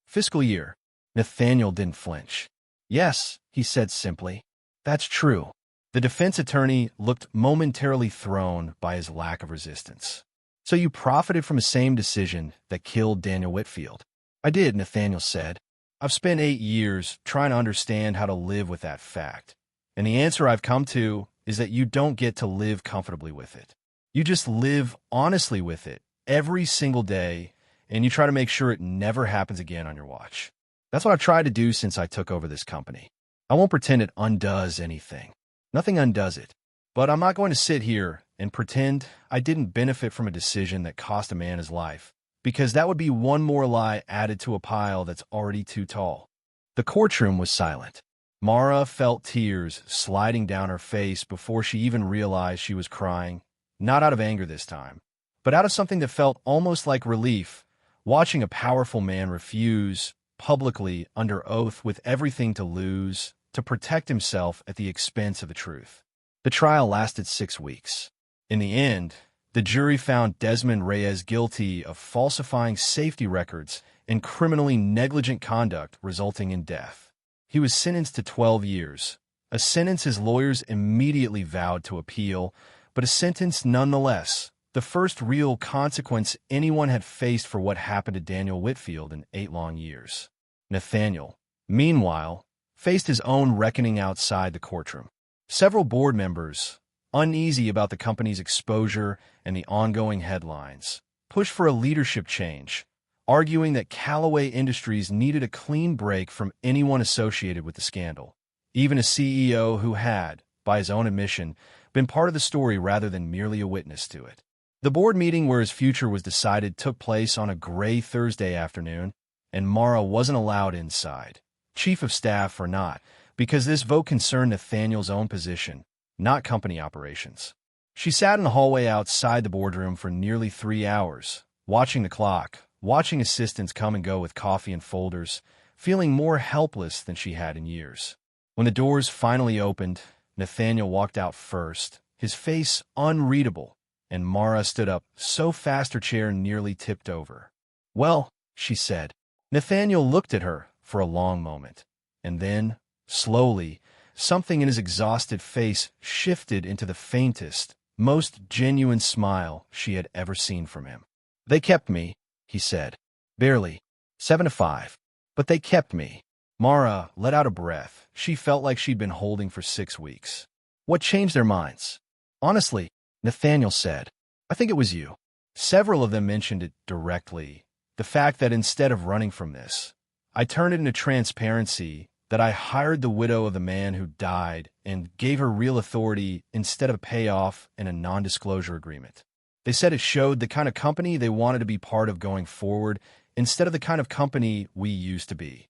fiscal year. Nathaniel didn't flinch. Yes, he said simply. That's true. The defense attorney looked momentarily thrown by his lack of resistance. So you profited from the same decision that killed Daniel Whitfield? I did, Nathaniel said. I've spent 8 years trying to understand how to live with that fact. And the answer I've come to is that you don't get to live comfortably with it. You just live honestly with it every single day, and you try to make sure it never happens again on your watch. That's what I've tried to do since I took over this company. I won't pretend it undoes anything. Nothing undoes it. But I'm not going to sit here and pretend I didn't benefit from a decision that cost a man his life, because that would be one more lie added to a pile that's already too tall. The courtroom was silent. Mara felt tears sliding down her face before she even realized she was crying, not out of anger this time, but out of something that felt almost like relief, watching a powerful man refuse, publicly, under oath with everything to lose, to protect himself at the expense of the truth. The trial lasted 6 weeks. In the end, the jury found Desmond Reyes guilty of falsifying safety records and criminally negligent conduct resulting in death. He was sentenced to 12 years, a sentence his lawyers immediately vowed to appeal, but a sentence nonetheless, the first real consequence anyone had faced for what happened to Daniel Whitfield in 8 long years. Nathaniel, meanwhile, faced his own reckoning outside the courtroom. Several board members, uneasy about the company's exposure and the ongoing headlines, pushed for a leadership change, arguing that Callaway Industries needed a clean break from anyone associated with the scandal, even a CEO who had, by his own admission, been part of the story rather than merely a witness to it. The board meeting where his future was decided took place on a gray Thursday afternoon, and Mara wasn't allowed inside, chief of staff or not, because this vote concerned Nathaniel's own position, not company operations. She sat in the hallway outside the boardroom for nearly 3 hours, watching the clock, watching assistants come and go with coffee and folders, feeling more helpless than she had in years. When the doors finally opened, Nathaniel walked out first, his face unreadable, and Mara stood up so fast her chair nearly tipped over. Well, she said. Nathaniel looked at her for a long moment, and then, slowly, something in his exhausted face shifted into the faintest, most genuine smile she had ever seen from him. They kept me, he said. Barely. 7-5. But they kept me. Mara let out a breath she felt like she'd been holding for 6 weeks. What changed their minds? Honestly, Nathaniel said, I think it was you. Several of them mentioned it directly. The fact that instead of running from this, I turned it into transparency, that I hired the widow of the man who died and gave her real authority instead of a payoff and a non-disclosure agreement. They said it showed the kind of company they wanted to be part of going forward instead of the kind of company we used to be.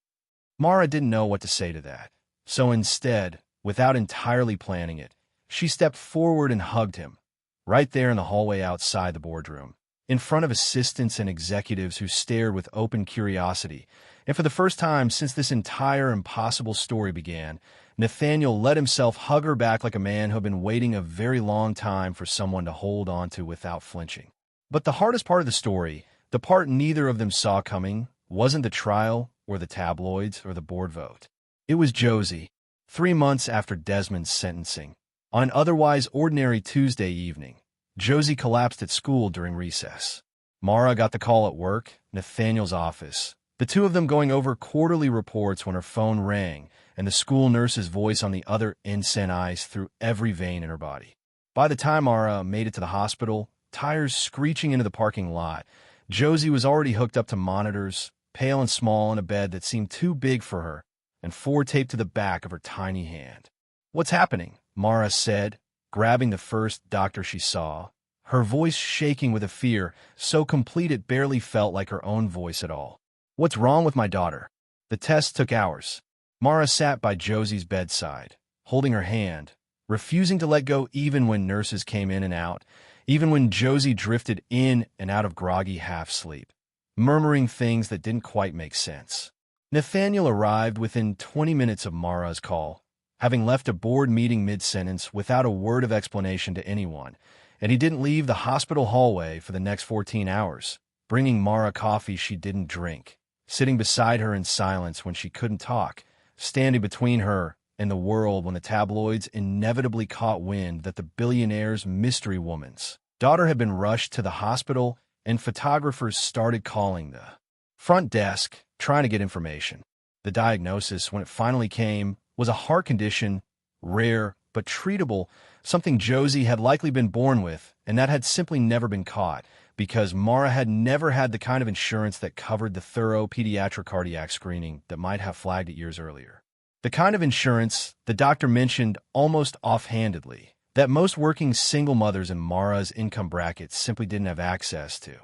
Mara didn't know what to say to that. So instead, without entirely planning it, she stepped forward and hugged him, right there in the hallway outside the boardroom, in front of assistants and executives who stared with open curiosity. And for the first time since this entire impossible story began, Nathaniel let himself hug her back like a man who had been waiting a very long time for someone to hold on to without flinching. But the hardest part of the story, the part neither of them saw coming, wasn't the trial or the tabloids or the board vote. It was Josie, 3 months after Desmond's sentencing. On an otherwise ordinary Tuesday evening, Josie collapsed at school during recess. Mara got the call at work, Nathaniel's office, the two of them going over quarterly reports when her phone rang and the school nurse's voice on the other end sent ice through every vein in her body. By the time Mara made it to the hospital, tires screeching into the parking lot, Josie was already hooked up to monitors, pale and small in a bed that seemed too big for her, and 4 taped to the back of her tiny hand. What's happening? Mara said, grabbing the first doctor she saw, her voice shaking with a fear so complete it barely felt like her own voice at all. What's wrong with my daughter? The test took hours. Mara sat by Josie's bedside, holding her hand, refusing to let go even when nurses came in and out, even when Josie drifted in and out of groggy half-sleep, murmuring things that didn't quite make sense. Nathaniel arrived within 20 minutes of Mara's call, having left a board meeting mid-sentence without a word of explanation to anyone, and he didn't leave the hospital hallway for the next 14 hours, bringing Mara coffee she didn't drink, sitting beside her in silence when she couldn't talk, standing between her and the world when the tabloids inevitably caught wind that the billionaire's mystery woman's daughter had been rushed to the hospital, and photographers started calling the front desk, trying to get information. The diagnosis, when it finally came, was a heart condition, rare but treatable, something Josie had likely been born with, and that had simply never been caught, because Mara had never had the kind of insurance that covered the thorough pediatric cardiac screening that might have flagged it years earlier. The kind of insurance the doctor mentioned almost offhandedly that most working single mothers in Mara's income bracket simply didn't have access to.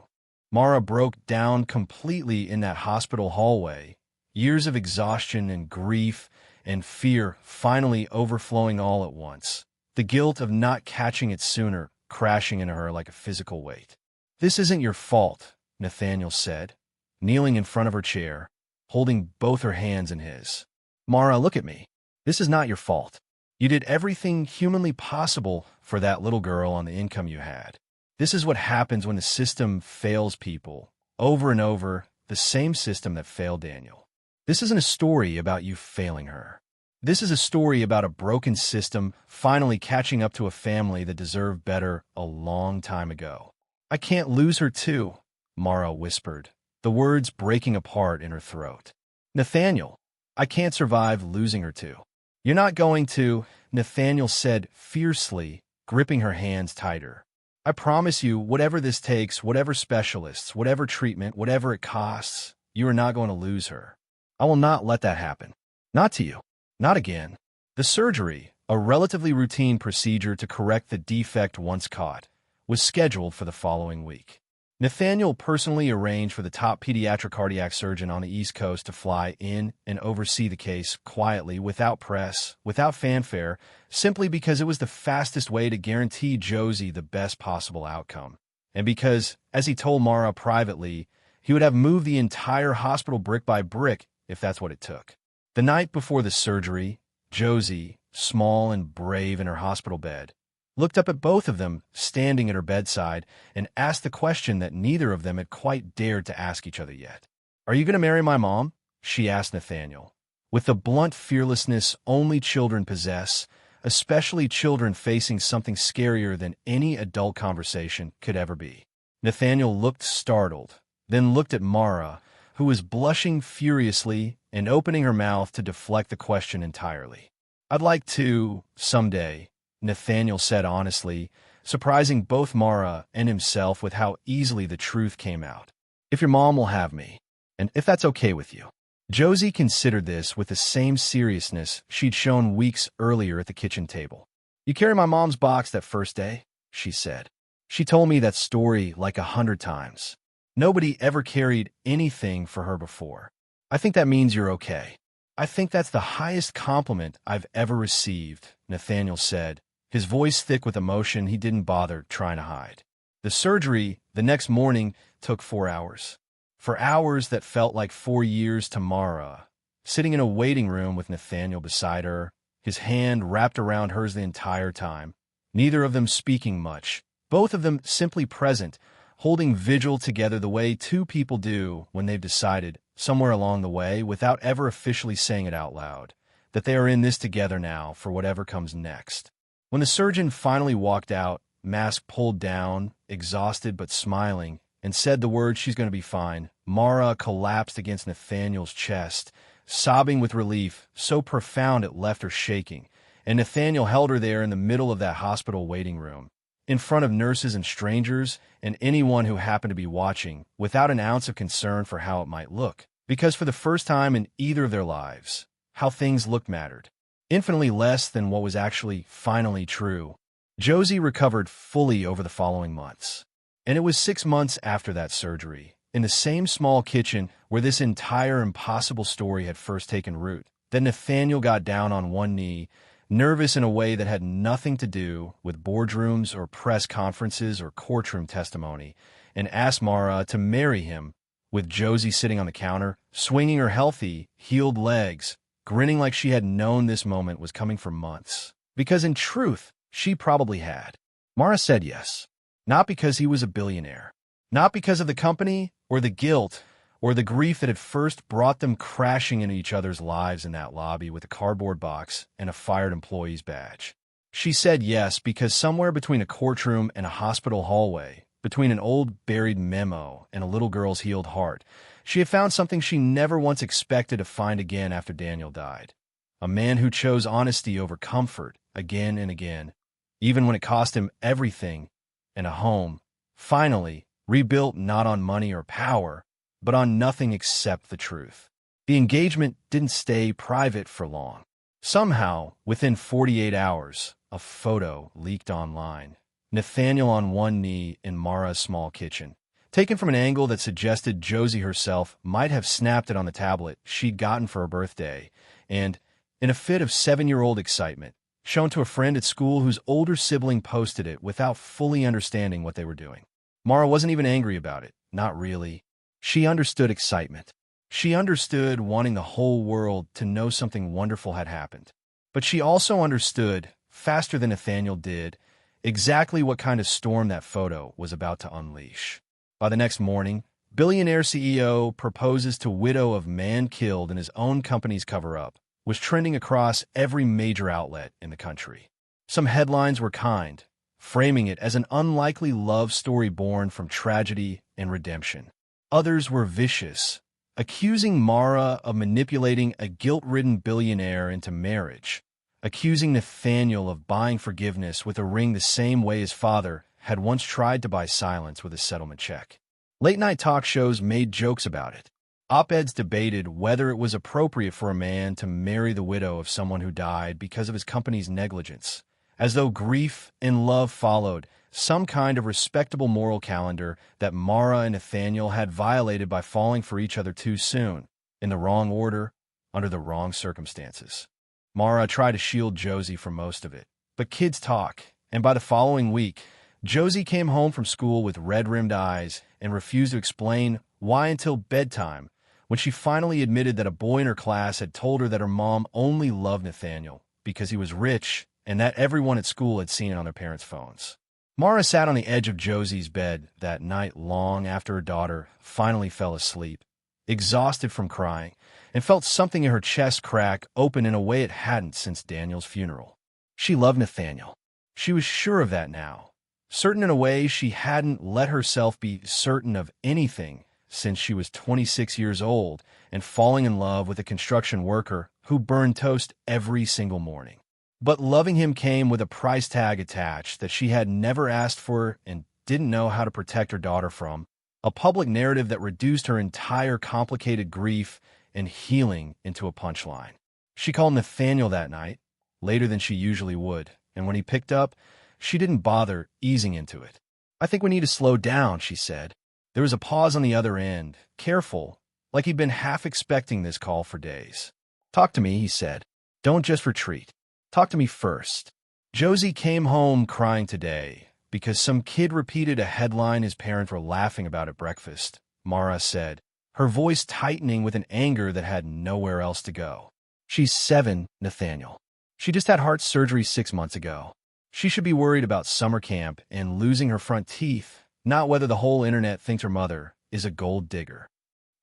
Mara broke down completely in that hospital hallway, years of exhaustion and grief and fear finally overflowing all at once, the guilt of not catching it sooner crashing into her like a physical weight. "This isn't your fault," Nathaniel said, kneeling in front of her chair, holding both her hands in his. "Mara, look at me. This is not your fault. You did everything humanly possible for that little girl on the income you had. This is what happens when the system fails people, over and over, the same system that failed Daniel. This isn't a story about you failing her. This is a story about a broken system finally catching up to a family that deserved better a long time ago." "I can't lose her too," Mara whispered, the words breaking apart in her throat. "Nathaniel, I can't survive losing her too." "You're not going to," Nathaniel said fiercely, gripping her hands tighter. "I promise you, whatever this takes, whatever specialists, whatever treatment, whatever it costs, you are not going to lose her. I will not let that happen. Not to you. Not again." The surgery, a relatively routine procedure to correct the defect once caught, was scheduled for the following week. Nathaniel personally arranged for the top pediatric cardiac surgeon on the East Coast to fly in and oversee the case quietly, without press, without fanfare, simply because it was the fastest way to guarantee Josie the best possible outcome. And because, as he told Mara privately, he would have moved the entire hospital brick by brick if that's what it took. The night before the surgery, Josie, small and brave in her hospital bed, looked up at both of them standing at her bedside and asked the question that neither of them had quite dared to ask each other yet. "Are you going to marry my mom?" she asked Nathaniel, with the blunt fearlessness only children possess, especially children facing something scarier than any adult conversation could ever be. Nathaniel looked startled, then looked at Mara, who was blushing furiously and opening her mouth to deflect the question entirely. "I'd like to, someday," Nathaniel said honestly, surprising both Mara and himself with how easily the truth came out. "If your mom will have me, and if that's okay with you." Josie considered this with the same seriousness she'd shown weeks earlier at the kitchen table. "You carry my mom's box that first day," she said. "She told me that story like 100 times. Nobody ever carried anything for her before. I think that means you're okay." "I think that's the highest compliment I've ever received," Nathaniel said, his voice thick with emotion he didn't bother trying to hide. The surgery, the next morning, took 4 hours. For hours that felt like 4 years to Mara, sitting in a waiting room with Nathaniel beside her, his hand wrapped around hers the entire time, neither of them speaking much, both of them simply present, holding vigil together the way two people do when they've decided, somewhere along the way, without ever officially saying it out loud, that they are in this together now for whatever comes next. When the surgeon finally walked out, mask pulled down, exhausted but smiling, and said the words "she's going to be fine," Mara collapsed against Nathaniel's chest, sobbing with relief, so profound it left her shaking, and Nathaniel held her there in the middle of that hospital waiting room, in front of nurses and strangers and anyone who happened to be watching, without an ounce of concern for how it might look, because for the first time in either of their lives, how things looked mattered. Infinitely less than what was actually finally true. Josie recovered fully over the following months. And it was 6 months after that surgery, in the same small kitchen where this entire impossible story had first taken root, that Nathaniel got down on one knee, nervous in a way that had nothing to do with boardrooms or press conferences or courtroom testimony, and asked Mara to marry him, with Josie sitting on the counter, swinging her healthy, healed legs, grinning like she had known this moment was coming for months. Because in truth, she probably had. Mara said yes. Not because he was a billionaire. Not because of the company or the guilt, or the grief that had first brought them crashing into each other's lives in that lobby with a cardboard box and a fired employee's badge. She said yes because somewhere between a courtroom and a hospital hallway, between an old buried memo and a little girl's healed heart, she had found something she never once expected to find again after Daniel died. A man who chose honesty over comfort again and again, even when it cost him everything and a home, finally rebuilt not on money or power, but on nothing except the truth. The engagement didn't stay private for long. Somehow, within 48 hours, a photo leaked online. Nathaniel on one knee in Mara's small kitchen, taken from an angle that suggested Josie herself might have snapped it on the tablet she'd gotten for her birthday, and, in a fit of 7-year-old excitement, shown to a friend at school whose older sibling posted it without fully understanding what they were doing. Mara wasn't even angry about it, not really. She understood excitement. She understood wanting the whole world to know something wonderful had happened. But she also understood, faster than Nathaniel did, exactly what kind of storm that photo was about to unleash. By the next morning, Billionaire CEO proposes to widow of man killed in his own company's cover-up was trending across every major outlet in the country. Some headlines were kind, framing it as an unlikely love story born from tragedy and redemption. Others were vicious, accusing Mara of manipulating a guilt-ridden billionaire into marriage, accusing Nathaniel of buying forgiveness with a ring the same way his father had once tried to buy silence with a settlement check. Late-night talk shows made jokes about it. Op-eds debated whether it was appropriate for a man to marry the widow of someone who died because of his company's negligence, as though grief and love followed some kind of respectable moral calendar that Mara and Nathaniel had violated by falling for each other too soon, in the wrong order, under the wrong circumstances. Mara tried to shield Josie from most of it, but kids talk, and by the following week, Josie came home from school with red-rimmed eyes and refused to explain why until bedtime, when she finally admitted that a boy in her class had told her that her mom only loved Nathaniel because he was rich and that everyone at school had seen it on their parents' phones. Mara sat on the edge of Josie's bed that night long after her daughter finally fell asleep, exhausted from crying, and felt something in her chest crack open in a way it hadn't since Daniel's funeral. She loved Nathaniel. She was sure of that now, certain in a way she hadn't let herself be certain of anything since she was 26 years old and falling in love with a construction worker who burned toast every single morning. But loving him came with a price tag attached that she had never asked for and didn't know how to protect her daughter from, a public narrative that reduced her entire complicated grief and healing into a punchline. She called Nathaniel that night, later than she usually would, and when he picked up, she didn't bother easing into it. "I think we need to slow down," she said. There was a pause on the other end, careful, like he'd been half expecting this call for days. "Talk to me," he said. "Don't just retreat. Talk to me first." Josie came home crying today because some kid repeated a headline his parents were laughing about at breakfast, Mara said, her voice tightening with an anger that had nowhere else to go. "She's 7, Nathaniel. She just had heart surgery 6 months ago. She should be worried about summer camp and losing her front teeth, not whether the whole internet thinks her mother is a gold digger."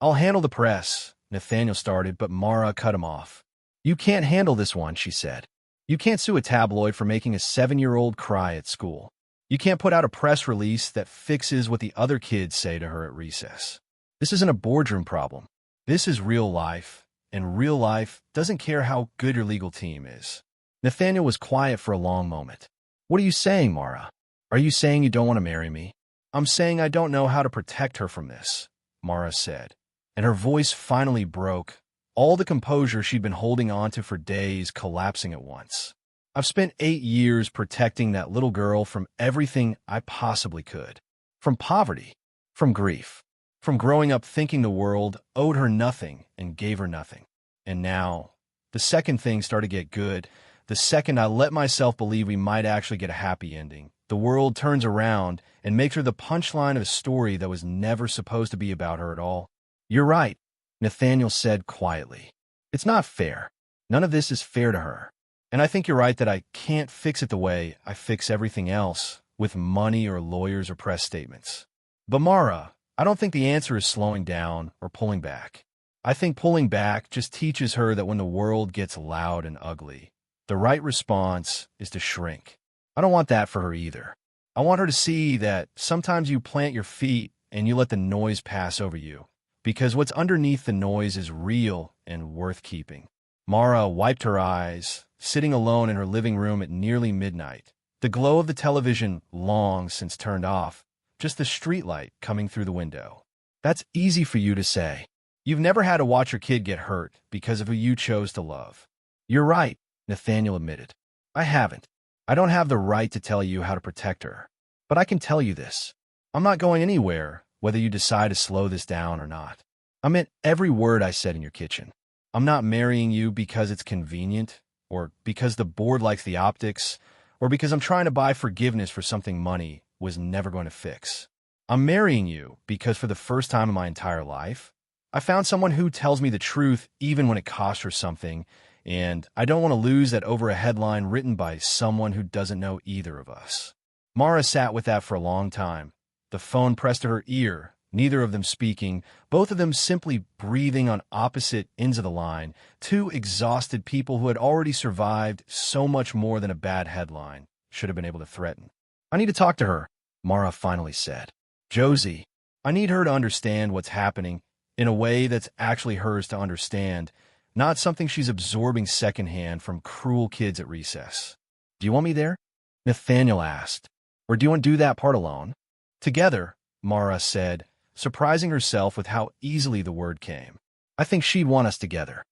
"I'll handle the press," Nathaniel started, but Mara cut him off. "You can't handle this one," she said. "You can't sue a tabloid for making a 7-year-old cry at school. You can't put out a press release that fixes what the other kids say to her at recess. This isn't a boardroom problem. This is real life, and real life doesn't care how good your legal team is." Nathaniel was quiet for a long moment. "What are you saying, Mara? Are you saying you don't want to marry me?" "I'm saying I don't know how to protect her from this," Mara said, and her voice finally broke, all the composure she'd been holding on to for days collapsing at once. "I've spent 8 years protecting that little girl from everything I possibly could. From poverty, from grief, from growing up thinking the world owed her nothing and gave her nothing. And now, the second things started to get good, the second I let myself believe we might actually get a happy ending, the world turns around and makes her the punchline of a story that was never supposed to be about her at all." "You're right," Nathaniel said quietly. "It's not fair. None of this is fair to her. And I think you're right that I can't fix it the way I fix everything else, with money or lawyers or press statements." "But Mara," I don't think the answer is slowing down or pulling back. I think pulling back just teaches her that when the world gets loud and ugly, the right response is to shrink. I don't want that for her either. I want her to see that sometimes you plant your feet and you let the noise pass over you, because what's underneath the noise is real and worth keeping. Mara wiped her eyes, sitting alone in her living room at nearly midnight. The glow of the television long since turned off, just the streetlight coming through the window. That's easy for you to say. You've never had to watch your kid get hurt because of who you chose to love. You're right, Nathaniel admitted. I haven't. I don't have the right to tell you how to protect her. But I can tell you this. I'm not going anywhere, whether you decide to slow this down or not. I meant every word I said in your kitchen. I'm not marrying you because it's convenient, or because the board likes the optics, or because I'm trying to buy forgiveness for something money was never going to fix. I'm marrying you because for the first time in my entire life, I found someone who tells me the truth even when it costs her something, and I don't want to lose that over a headline written by someone who doesn't know either of us. Mara sat with that for a long time. The phone pressed to her ear, neither of them speaking, both of them simply breathing on opposite ends of the line, two exhausted people who had already survived so much more than a bad headline should have been able to threaten. I need to talk to her, Mara finally said. Josie, I need her to understand what's happening in a way that's actually hers to understand, not something she's absorbing secondhand from cruel kids at recess. Do you want me there? Nathaniel asked. Or do you want to do that part alone? Together, Mara said, surprising herself with how easily the word came. I think she'd want us together.